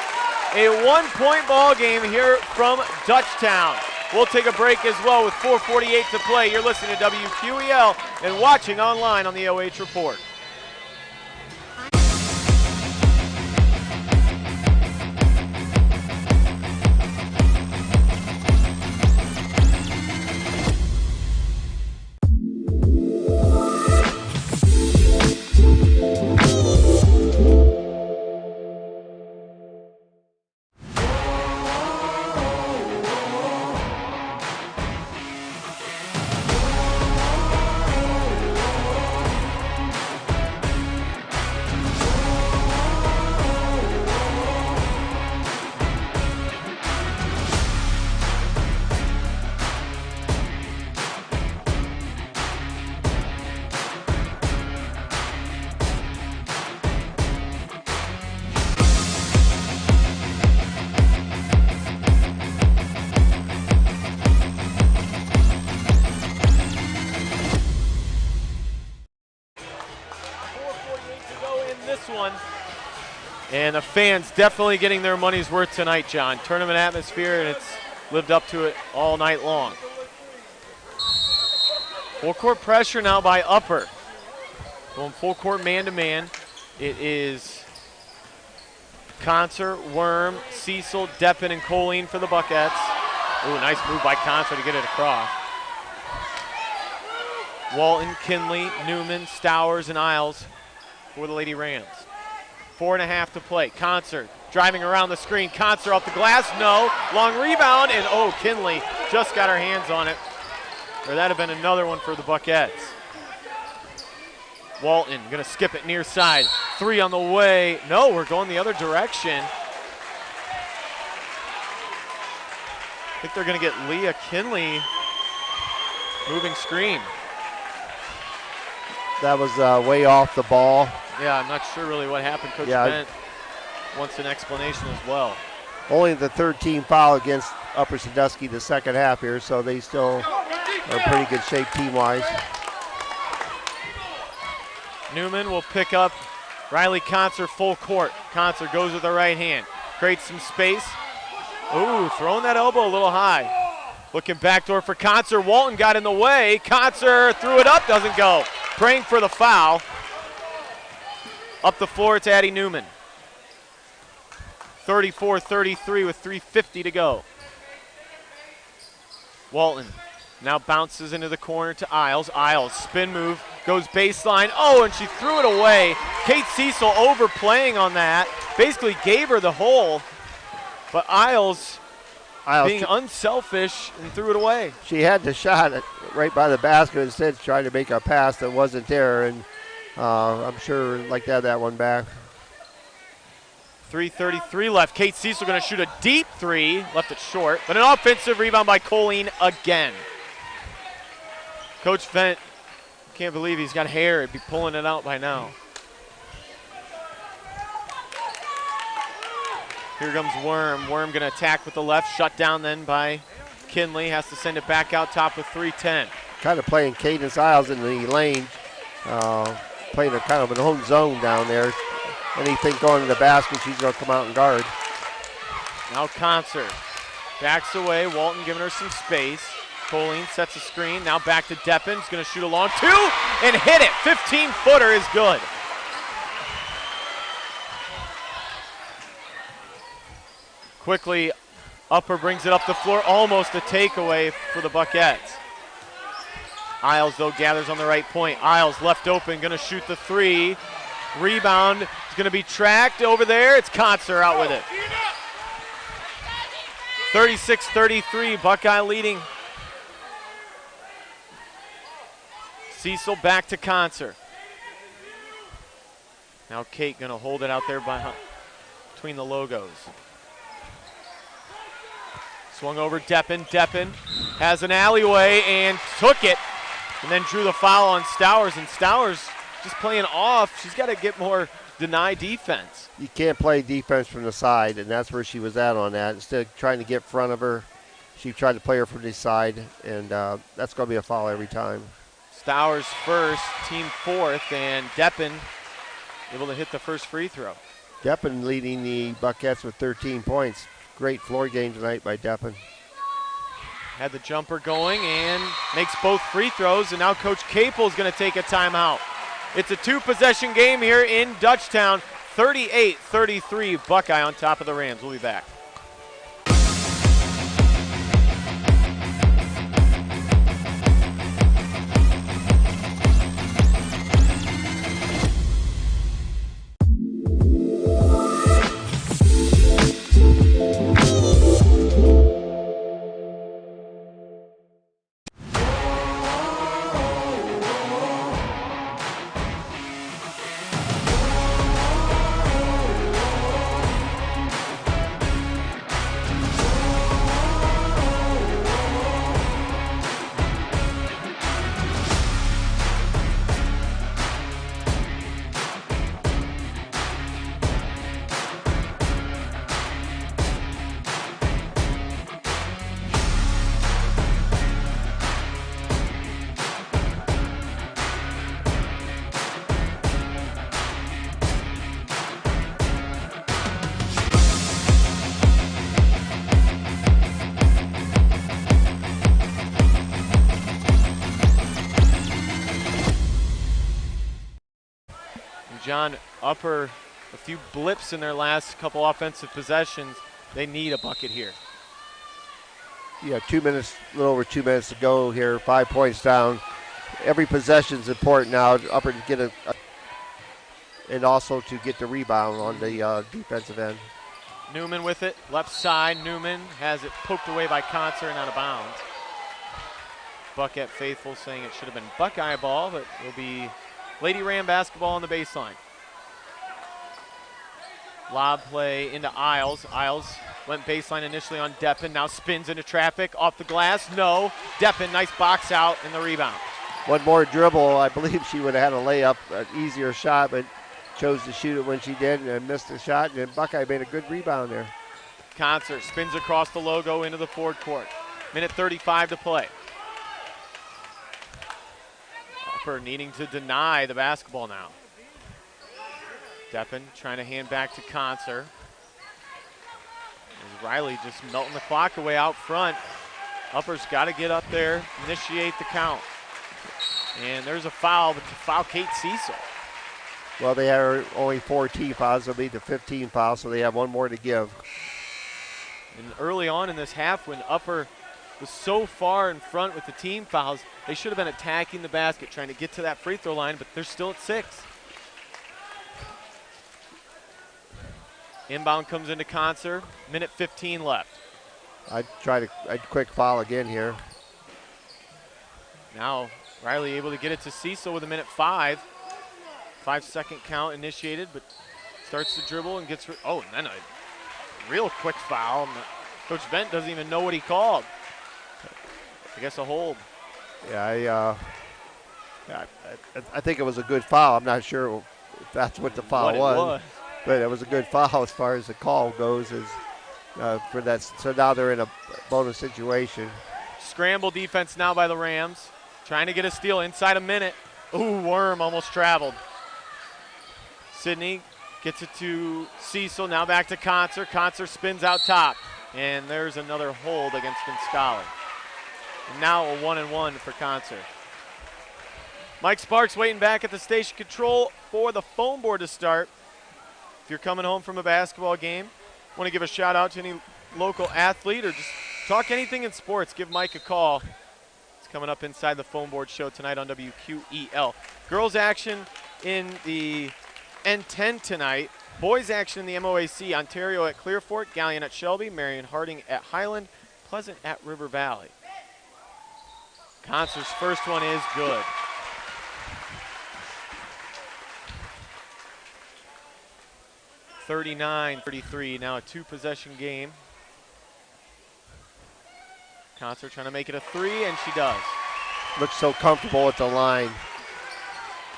A 1-point ball game here from Dutchtown. We'll take a break as well with 4:48 to play. You're listening to WQEL and watching online on the OH Report. And the fans definitely getting their money's worth tonight, John. Tournament atmosphere, and it's lived up to it all night long. Full court pressure now by Upper. Going full court man-to-man. It is Kantzer, Worm, Siesel, Deppen, and Colleen for the Buckettes. Ooh, nice move by Kantzer to get it across. Walton, Kinley, Newman, Stowers, and Isles for the Lady Rams. 4.5 to play. Kantzer driving around the screen. Kantzer off the glass. No. Long rebound. And Kinley just got her hands on it. Or that'd have been another one for the Buckettes. Walton going to skip it near side. 3 on the way. No, we're going the other direction. I think they're going to get Leah Kinley moving screen.
That was way off the ball.
Yeah, I'm not sure really what happened. Coach Bent wants an explanation as well.
Only the third team foul against Upper Sandusky the second half here, so they still are in pretty good shape team-wise.
Newman will pick up Ryley Kantzer full court. Kantzer goes with the right hand, creates some space. Ooh, throwing that elbow a little high. Looking backdoor for Kantzer. Walton got in the way. Kantzer threw it up, doesn't go. Praying for the foul. Up the floor, it's Addie Newman. 34-33 with 3:50 to go. Walton now bounces into the corner to Isles. Isles, spin move, goes baseline. Oh, and she threw it away. Kate Siesel overplaying on that. Basically gave her the hole, but Isles being unselfish and threw it away.
She had the shot right by the basket, instead trying to make a pass that wasn't there, and I'm sure like to have that one back.
3:33 left. Kate Siesel going to shoot a deep three. Left it short, but an offensive rebound by Colleen again. Coach Vent, can't believe he's got hair. He'd be pulling it out by now. Here comes Worm. Worm going to attack with the left. Shut down then by Kinley. Has to send it back out top with 3:10.
Kind of playing Cadence Isles in the lane. Playing a kind of an own zone down there. Anything going to the basket, she's going to come out and guard.
Now Kantzer backs away. Walton giving her some space. Colleen sets a screen. Now back to Deppen. He's going to shoot a long two and hit it. 15-footer is good. Quickly, Upper brings it up the floor. Almost a takeaway for the Buckettes. Isles, though, gathers on the right point. Isles left open, going to shoot the three. Rebound is going to be tracked over there. It's Kantzer out with it. 36-33, Buckeye leading. Siesel back to Kantzer. Now Kate going to hold it out there between the logos. Swung over Deppen. Deppen has an alleyway and took it, and then drew the foul on Stowers, and Stowers just playing off. She's got to get more deny defense.
You can't play defense from the side, and that's where she was at on that. Instead of trying to get in front of her, she tried to play her from the side, and that's going to be a foul every time.
Stowers first, team fourth, and Deppen able to hit the first free throw.
Deppen leading the Buckettes with 13 points. Great floor game tonight by Deppen.
Had the jumper going and makes both free throws, and now Coach Capel is going to take a timeout. It's a two-possession game here in Dutchtown. 38-33, Buckeye on top of the Rams. We'll be back. John, Upper, a few blips in their last couple offensive possessions. They need a bucket here.
Yeah, 2 minutes, a little over 2 minutes to go here. 5 points down. Every possession is important now. Upper to get and also to get the rebound on the defensive end.
Newman with it, left side. Newman has it poked away by Kantzer and out of bounds. Buckette faithful saying it should have been Buckeye ball, but it'll be Lady Ram basketball on the baseline. Lob play into Isles. Isles went baseline initially on Deppen, now spins into traffic, off the glass, no. Deppen, nice box out and the rebound.
One more dribble, I believe she would have had a layup, an easier shot, but chose to shoot it when she did and missed the shot, and Buckeye made a good rebound there.
Kantzer spins across the logo into the forward court. Minute 35 to play. Upper needing to deny the basketball now. Deppen trying to hand back to Kantzer. Ryley just melting the clock away out front. Upper's got to get up there, initiate the count. And there's a foul, but to foul Kate Siesel.
Well, they have only 4 team fouls. They'll be the 15 foul, so they have one more to give.
And early on in this half, when Upper was so far in front with the team fouls, they should have been attacking the basket, trying to get to that free throw line, but they're still at 6. Inbound comes into Kantzer, minute 15 left.
I'd quick foul again here.
Now Ryley able to get it to Siesel with a minute 5. 5-second count initiated, but starts to dribble and gets, and then a real quick foul. Coach Bent doesn't even know what he called. I guess a hold.
Yeah, I think it was a good foul. I'm not sure if that's what the foul was. But it was a good foul as far as the call goes. For that, so now they're in a bonus situation.
Scramble defense now by the Rams. Trying to get a steal inside a minute. Ooh, Worm almost traveled. Sydney gets it to Siesel, now back to Kantzer. Kantzer spins out top. And there's another hold against Gonzalez. And now a 1-and-1 for Kantzer. Mike Sparks waiting back at the station control for the phone board to start. If you're coming home from a basketball game, want to give a shout out to any local athlete or just talk anything in sports, give Mike a call. It's coming up inside the phone board show tonight on WQEL. Girls action in the N10 tonight. Boys action in the MOAC. Ontario at Clearfork, Galleon at Shelby, Marion Harding at Highland, Pleasant at River Valley. Kantzer's first one is good. (39-33), now a 2-possession game. Kantzer trying to make it a 3, and she does.
Looks so comfortable with the line.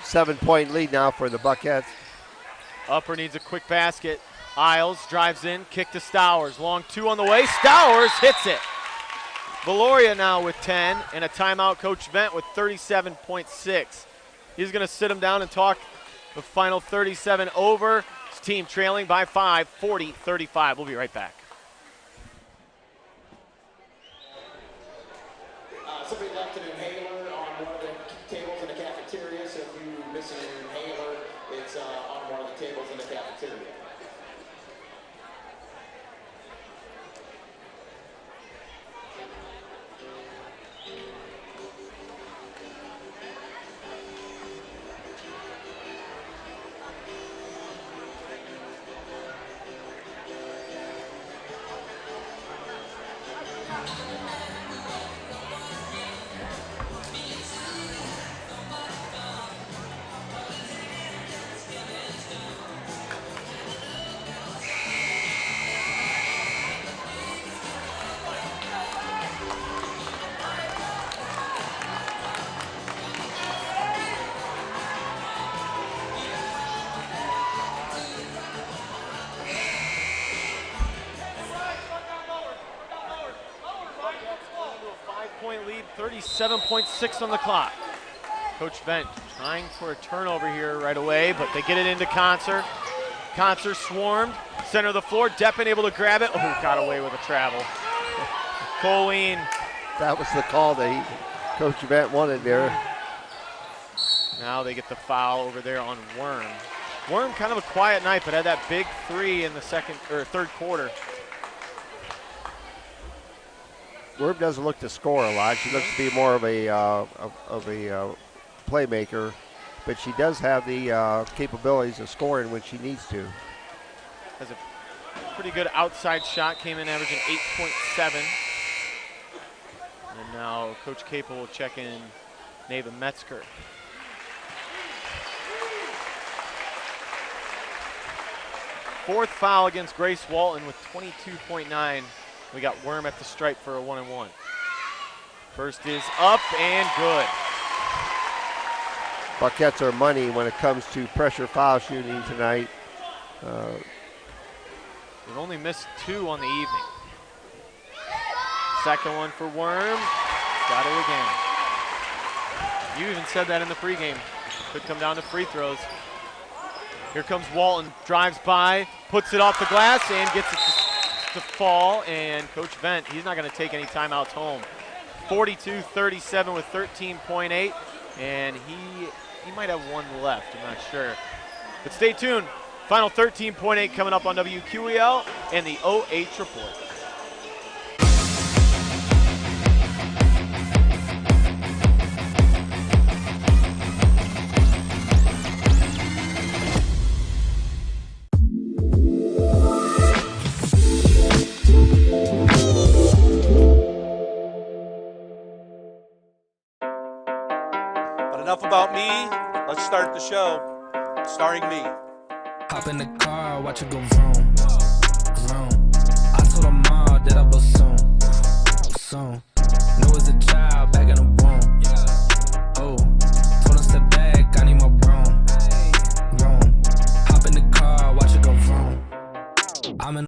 7-point lead now for the Buckettes.
Upper needs a quick basket. Isles drives in, kick to Stowers. Long 2 on the way. Stowers hits it. Valoria now with 10, and a timeout. Coach Bent with 37.6. He's going to sit him down and talk the final 37 over. His team trailing by 5, 40-35. We'll be right back.
Somebody left an inhaler on one of the tables in the cafeteria, so if you miss an inhaler, it's on one of the tables in the cafeteria.
Point lead, 37.6 on the clock. Coach Bent trying for a turnover here right away, but they get it into Kantzer. Kantzer swarmed, center of the floor. Deppen able to grab it. Oh, got away with a travel. Colleen.
That was the call that Coach Bent wanted there.
Now they get the foul over there on Worm. Worm kind of a quiet night, but had that big 3 in the third quarter.
Worm doesn't look to score a lot. She looks to be more of a playmaker, but she does have the capabilities of scoring when she needs to.
Has a pretty good outside shot, came in averaging 8.7. And now Coach Capel will check in Neva Metzger. 4th foul against Grace Walton with 22.9. We got Worm at the stripe for a 1-and-1. First is up and good.
Buckettes are money when it comes to pressure foul shooting tonight.
We've only missed 2 on the evening. Second one for Worm. Got it again. You even said that in the pregame. Could come down to free throws. Here comes Walton, drives by, puts it off the glass, and gets it to fall. And Coach Vent, he's not going to take any timeouts home. 42-37 with 13.8, and he might have one left, I'm not sure. But stay tuned. Final 13.8 coming up on WQEL and the OH Report.
Enough about me. Let's start the show. Starring me.
Hop in the car, watch it go vroom, vroom. I told her mom that I was soon. Knew as a child back in the womb. Oh, told her step back, I need my room. Hop in the car, watch it go vroom. I'm in.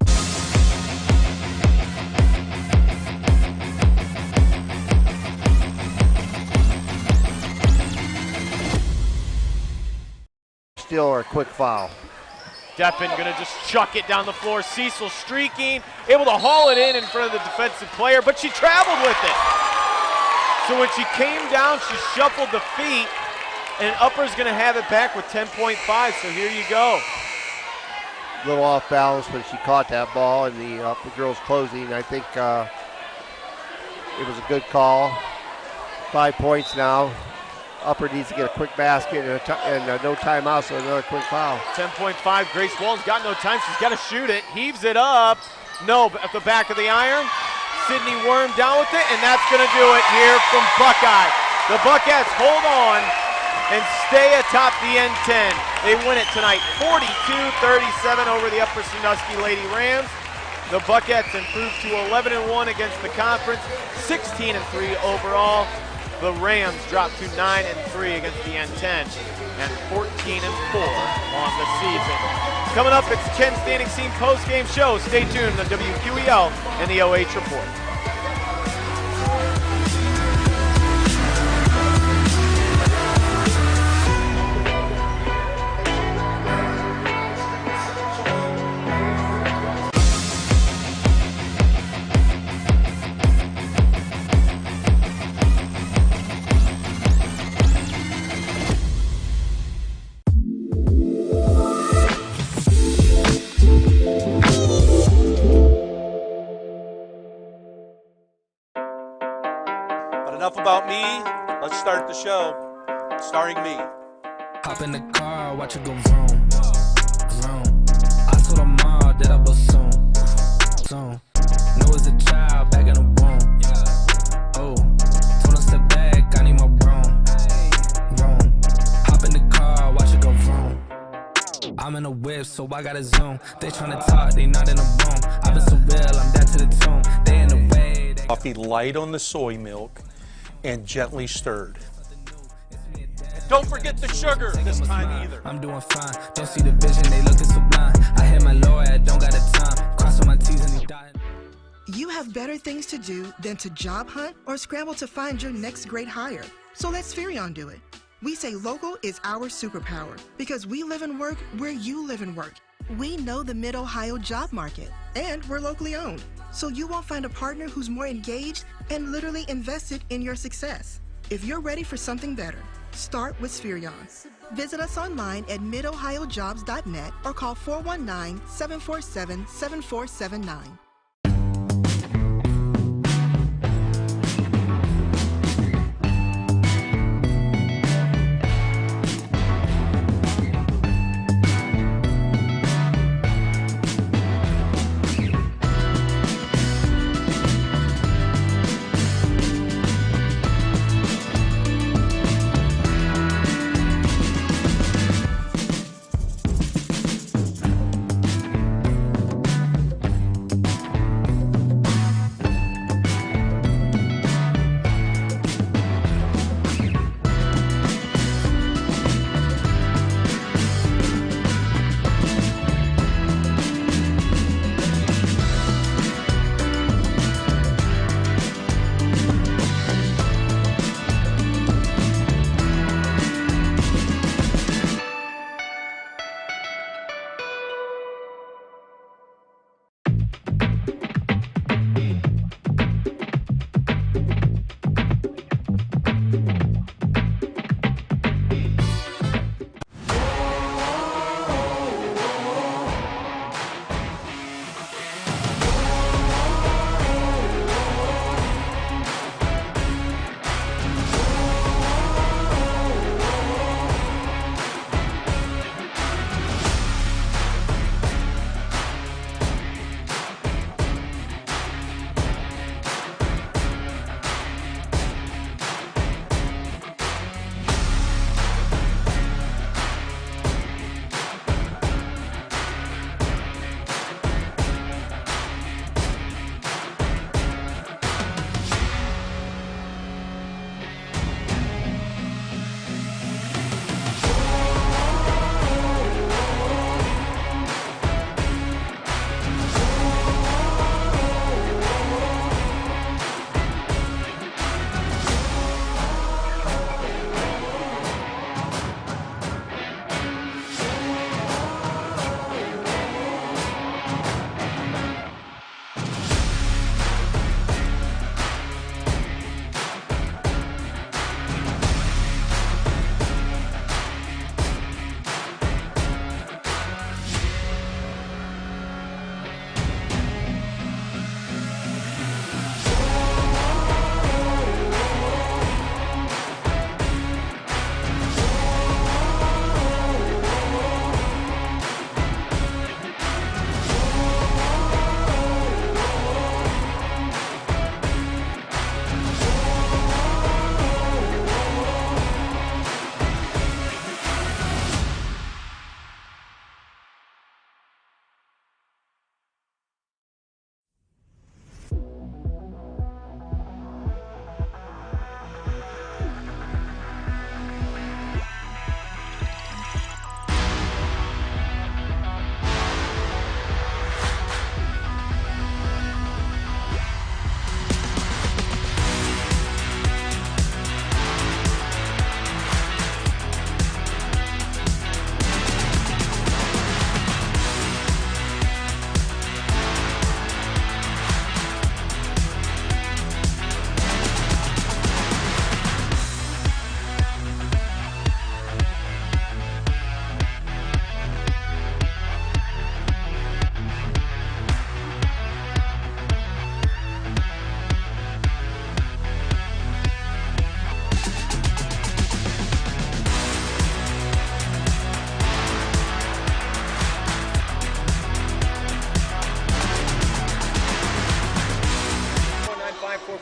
Still or a quick foul.
Deppen gonna just chuck it down the floor. Siesel streaking, able to haul it in front of the defensive player, but she traveled with it. So when she came down, she shuffled the feet, and Upper's gonna have it back with 10.5, so here you go.
A little off balance when she caught that ball, and the Upper girls closing. I think it was a good call. 5 points now. Upper needs to get a quick basket and no timeout, so another quick foul.
10.5, Grace Walton's got no time. She's got to shoot it. Heaves it up. No, at the back of the iron. Sydney Worm down with it, and that's going to do it here from Buckeye. The Buckettes hold on and stay atop the N10. They win it tonight, 42-37 over the Upper Sandusky Lady Rams. The Buckettes improved to 11-1 against the conference, 16-3 overall. The Rams dropped to 9-3 against the N10 and 14-4 on the season. Coming up, it's Ken Standing Seam post-game show. Stay tuned on WQEL and the OH Report.
Enough about me. Let's start the show. Starring me.
Hop in the car, watch it go vroom, vroom. I told her mom that I was soon. Knew as a child back in the womb. Oh, told her step back, I need my room. Hop in the car, watch it go vroom. I'm in a whip, so I gotta zoom. They tryna talk, they not in the room. I've been so real, I'm dead to the tomb. They in the way.
Coffee light on the soy milk and gently stirred. Don't forget the sugar this time either.
I'm doing fine. Don't see the vision, they looking so blind. I hit my lawyer, don't got the time. Crossing my T's and he dying.
You have better things to do than to job hunt or scramble to find your next great hire. So let Spherion do it. We say local is our superpower because we live and work where you live and work. We know the Mid-Ohio job market, and we're locally owned. So you won't find a partner who's more engaged and literally invested in your success. If you're ready for something better, start with Spherion. Visit us online at midohiojobs.net or call 419-747-7479.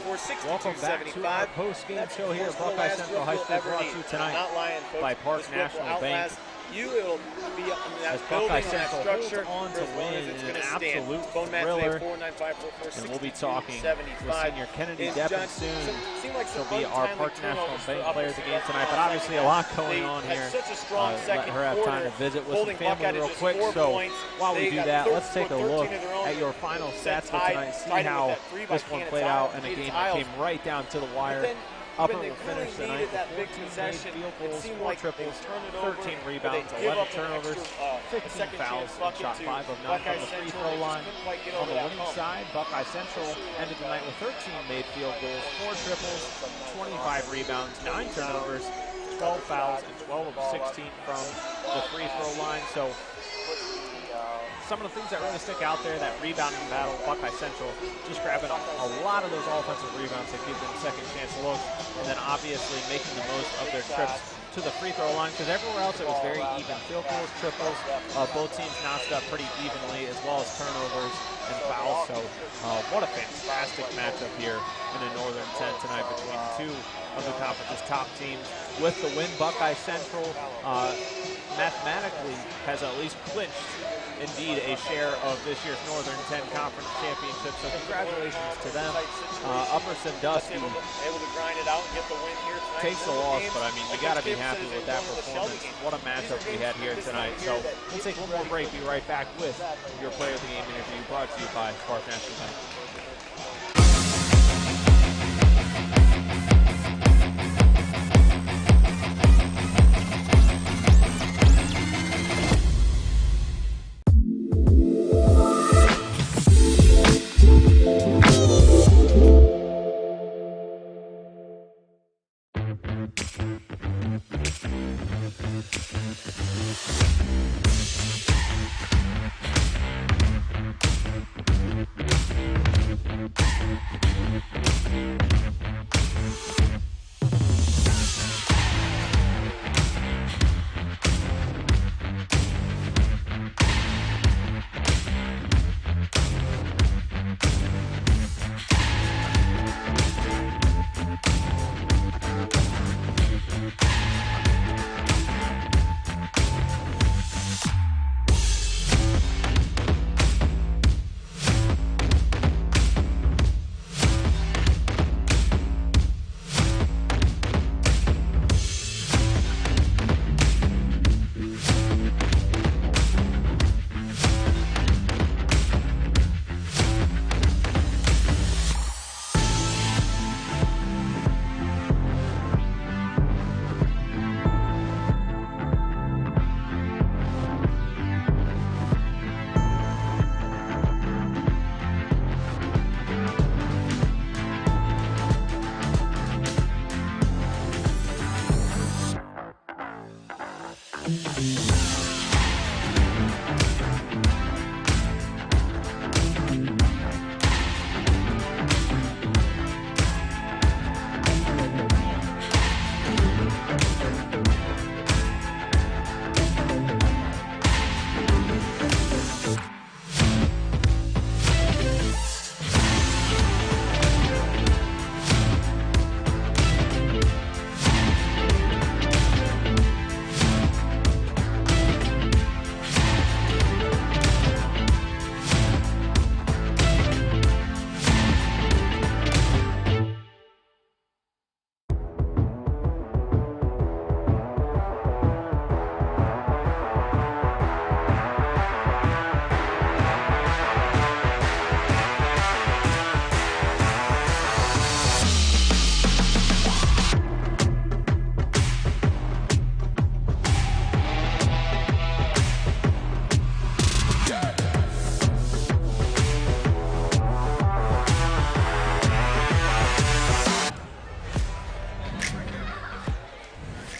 Welcome back to our post-game show here at Buckeye Central High School, brought to you tonight by Park National Bank. As Buckeye Central holds on to win in an absolute thriller, and we'll be talking with senior Kennedy Deppen soon. She'll be our Park National Bank player of the game tonight, but obviously a lot going on here. Let her have time to visit with some family real quick. So while we do that, let's take a look at your final stats for tonight, see how this one played out in a game that came right down to the wire. Upper will finish tonight with 14 made field goals, 4 triples, 13 rebounds, 11 turnovers, 15 fouls, and shot 5 of 9 from the free throw line. On the winning side, Buckeye Central ended the night with 13 made field goals, 4 triples, 25 rebounds, 9 turnovers, 12 fouls, and 12 of 16 from the free throw line. So some of the things that really stick out there, that rebounding battle, Buckeye Central just grabbing a lot of those offensive rebounds that give them second chance looks, and then obviously making the most of their trips to the free throw line, because everywhere else it was very even. Field goals, triples, both teams notched up pretty evenly, as well as turnovers and fouls. So what a fantastic matchup here in the Northern 10 tonight between two of the conference's top teams. With the win, Buckeye Central mathematically has at least clinched indeed a share of this year's Northern 10 Conference Championship. So congratulations to them. Upper Sandusky takes the loss, but I mean, you got to be happy with that performance. What a matchup we had here tonight. So we'll take one more break. Be right back with your Player of the Game interview, brought to you by Park National Bank.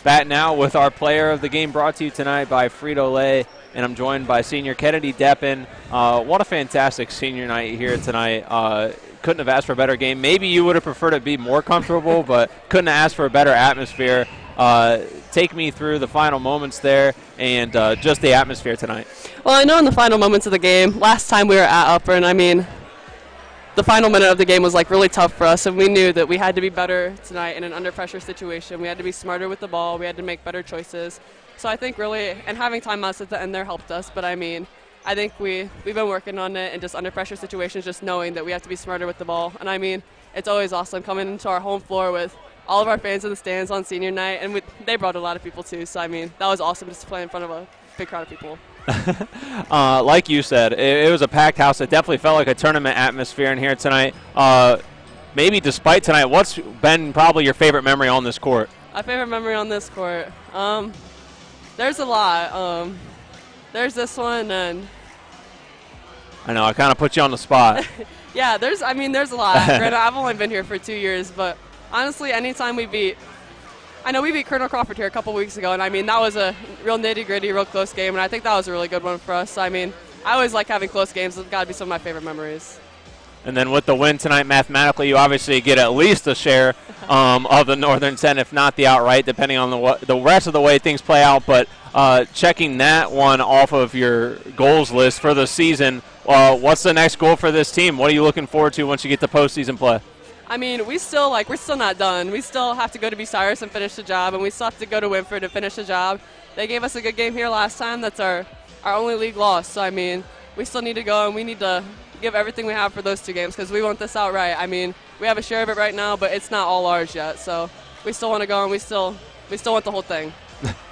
Back now with our player of the game, brought to you tonight by Frito Lay, and I'm joined by senior Kennedy Deppen. What a fantastic senior night here tonight. Couldn't have asked for a better game. Maybe you would have preferred it to be more comfortable, but couldn't have asked for a better atmosphere. Take me through the final moments there and just the atmosphere tonight.
Well, I know in the final moments of the game, last time we were at Upper, and I mean, the final minute of the game was like really tough for us, and we knew that we had to be better tonight in an under pressure situation. We had to be smarter with the ball. We had to make better choices. So I think really, and having timeouts at the end there helped us. But I mean, I think we've been working on it and just under pressure situations, just knowing that we have to be smarter with the ball. And I mean, it's always awesome coming into our home floor with all of our fans in the stands on senior night, and they brought a lot of people too. So I mean, that was awesome just to play in front of a big crowd of people.
Like you said, it was a packed house. It definitely felt like a tournament atmosphere in here tonight. Maybe despite tonight, what's been probably your favorite memory on this court?
My favorite memory on this court? There's a lot. There's this one, and
I know I kind of put you on the spot.
yeah, there's a lot. Granted, I've only been here for 2 years, but honestly, anytime we beat Colonel Crawford here a couple weeks ago, and I mean, that was a real nitty-gritty, real close game, and I think that was a really good one for us. I mean, I always like having close games. It's got to be some of my favorite memories.
And then with the win tonight, mathematically, you obviously get at least a share of the Northern 10, if not the outright, depending on the rest of the way things play out. But checking that one off of your goals list for the season, what's the next goal for this team? What are you looking forward to once you get to postseason play?
I mean, we're still not done. We still have to go to Bucyrus and finish the job, and we still have to go to Winford to finish the job. They gave us a good game here last time. That's our only league loss. So, I mean, we still need to go, and we need to give everything we have for those 2 games because we want this outright. I mean, we have a share of it right now, but it's not all ours yet. So we still want to go, and we still want the whole thing.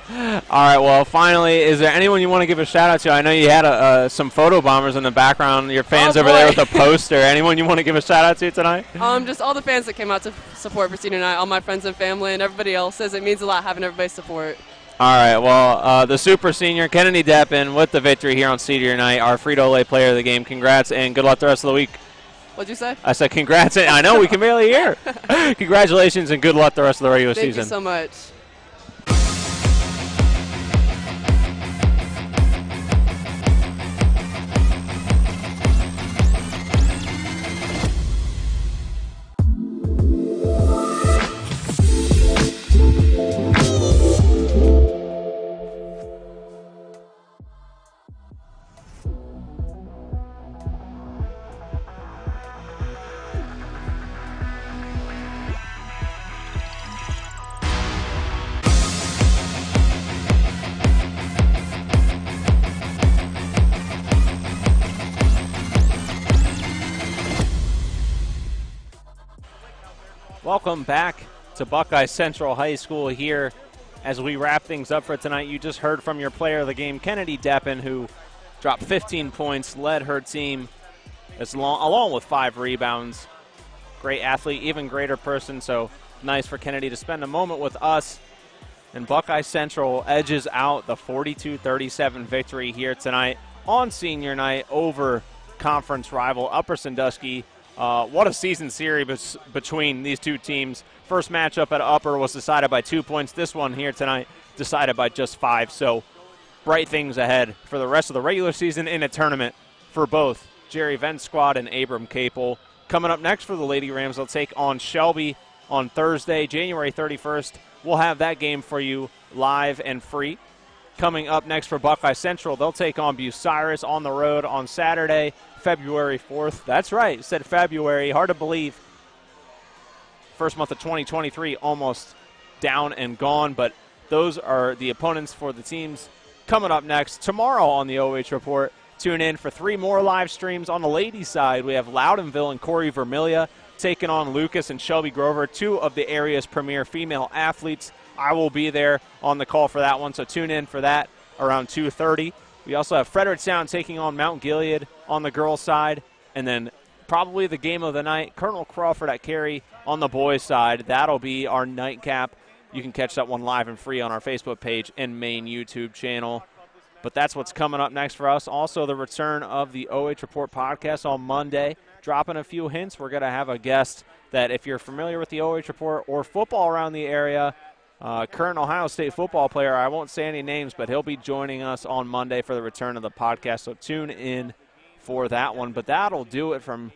All right, well, finally, is there anyone you want to give a shout-out to? I know you had some photo bombers in the background, your fans over there with the poster. Anyone you want to give a shout-out to tonight?
Just all the fans that came out to support for senior night, all my friends and family, and everybody else. Says it means a lot having everybody's support.
All right, well, the super senior, Kennedy Deppen, with the victory here on senior night, our Frito Lay player of the game. Congrats, and good luck the rest of the week.
What'd you say?
I said congrats. I know, we can barely hear. Congratulations, and good luck the rest of the regular season.
Thank you so much.
Welcome back to Buckeye Central High School here as we wrap things up for tonight. You just heard from your player of the game, Kennedy Deppen, who dropped 15 points, led her team along with 5 rebounds. Great athlete, even greater person, so nice for Kennedy to spend a moment with us. And Buckeye Central edges out the 42-37 victory here tonight on senior night over conference rival Upper Sandusky. What a season series between these two teams. First matchup at Upper was decided by 2 points. This one here tonight decided by just 5. So bright things ahead for the rest of the regular season in a tournament for both Jerry Vent's squad and Abram Capel. Coming up next for the Lady Rams, they'll take on Shelby on Thursday, January 31st. We'll have that game for you live and free. Coming up next for Buckeye Central, they'll take on Bucyrus on the road on Saturday, February 4th. That's right, said February. Hard to believe. First month of 2023 almost down and gone, but those are the opponents for the teams. Coming up next, tomorrow on the OH Report, tune in for 3 more live streams. On the ladies' side, we have Loudonville and Corey Vermilia taking on Lucas and Shelby Grover, 2 of the area's premier female athletes. I will be there on the call for that one, so tune in for that around 2:30. We also have Fredericktown taking on Mount Gilead on the girls' side, and then probably the game of the night, Colonel Crawford at Cary on the boys' side. That'll be our nightcap. You can catch that one live and free on our Facebook page and main YouTube channel. But that's what's coming up next for us. Also, the return of the OH Report podcast on Monday. Dropping a few hints, we're going to have a guest that if you're familiar with the OH Report or football around the area, current Ohio State football player, I won't say any names, but he'll be joining us on Monday for the return of the podcast, so tune in for that one. But that'll do it from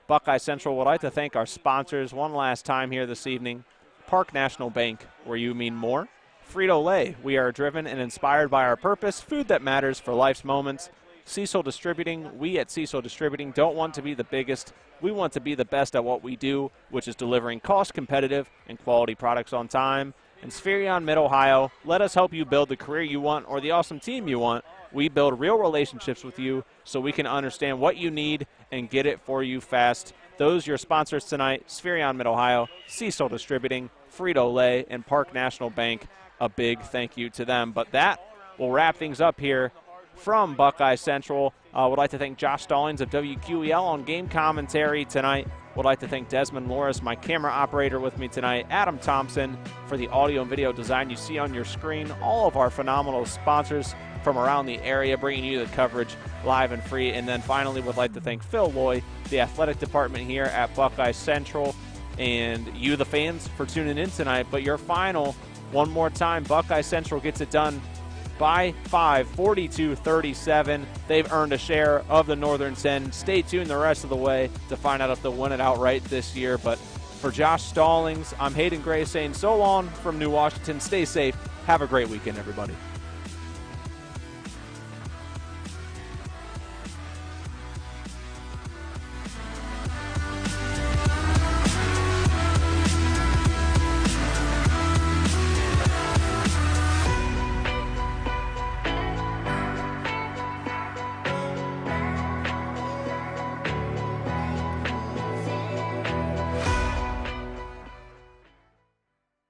Buckeye Central. Would like to thank our sponsors one last time here this evening. Park National Bank, where you mean more. Frito Lay, we are driven and inspired by our purpose, food that matters for life's moments. Siesel Distributing, we at Siesel Distributing don't want to be the biggest. We want to be the best at what we do, which is delivering cost-competitive and quality products on time. And Spherion Mid-Ohio, let us help you build the career you want or the awesome team you want. We build real relationships with you so we can understand what you need and get it for you fast. Those your sponsors tonight, Spherion Mid-Ohio, Siesel Distributing, Frito Lay, and Park National Bank. A big thank you to them. But that will wrap things up here from Buckeye Central. Would like to thank Josh Stallings of WQEL on game commentary tonight. Would like to thank Desmond Loris, my camera operator with me tonight. Adam Thompson for the audio and video design you see on your screen. All of our phenomenal sponsors from around the area bringing you the coverage live and free. And then finally would like to thank Phil Loy, the athletic department here at Buckeye Central, and you, the fans, for tuning in tonight. But your final, one more time, Buckeye Central gets it done by 5, 42-37. They've earned a share of the Northern 10. Stay tuned the rest of the way to find out if they'll win it outright this year. But for Josh Stallings, I'm Hayden Gray saying so long from New Washington. Stay safe. Have a great weekend, everybody.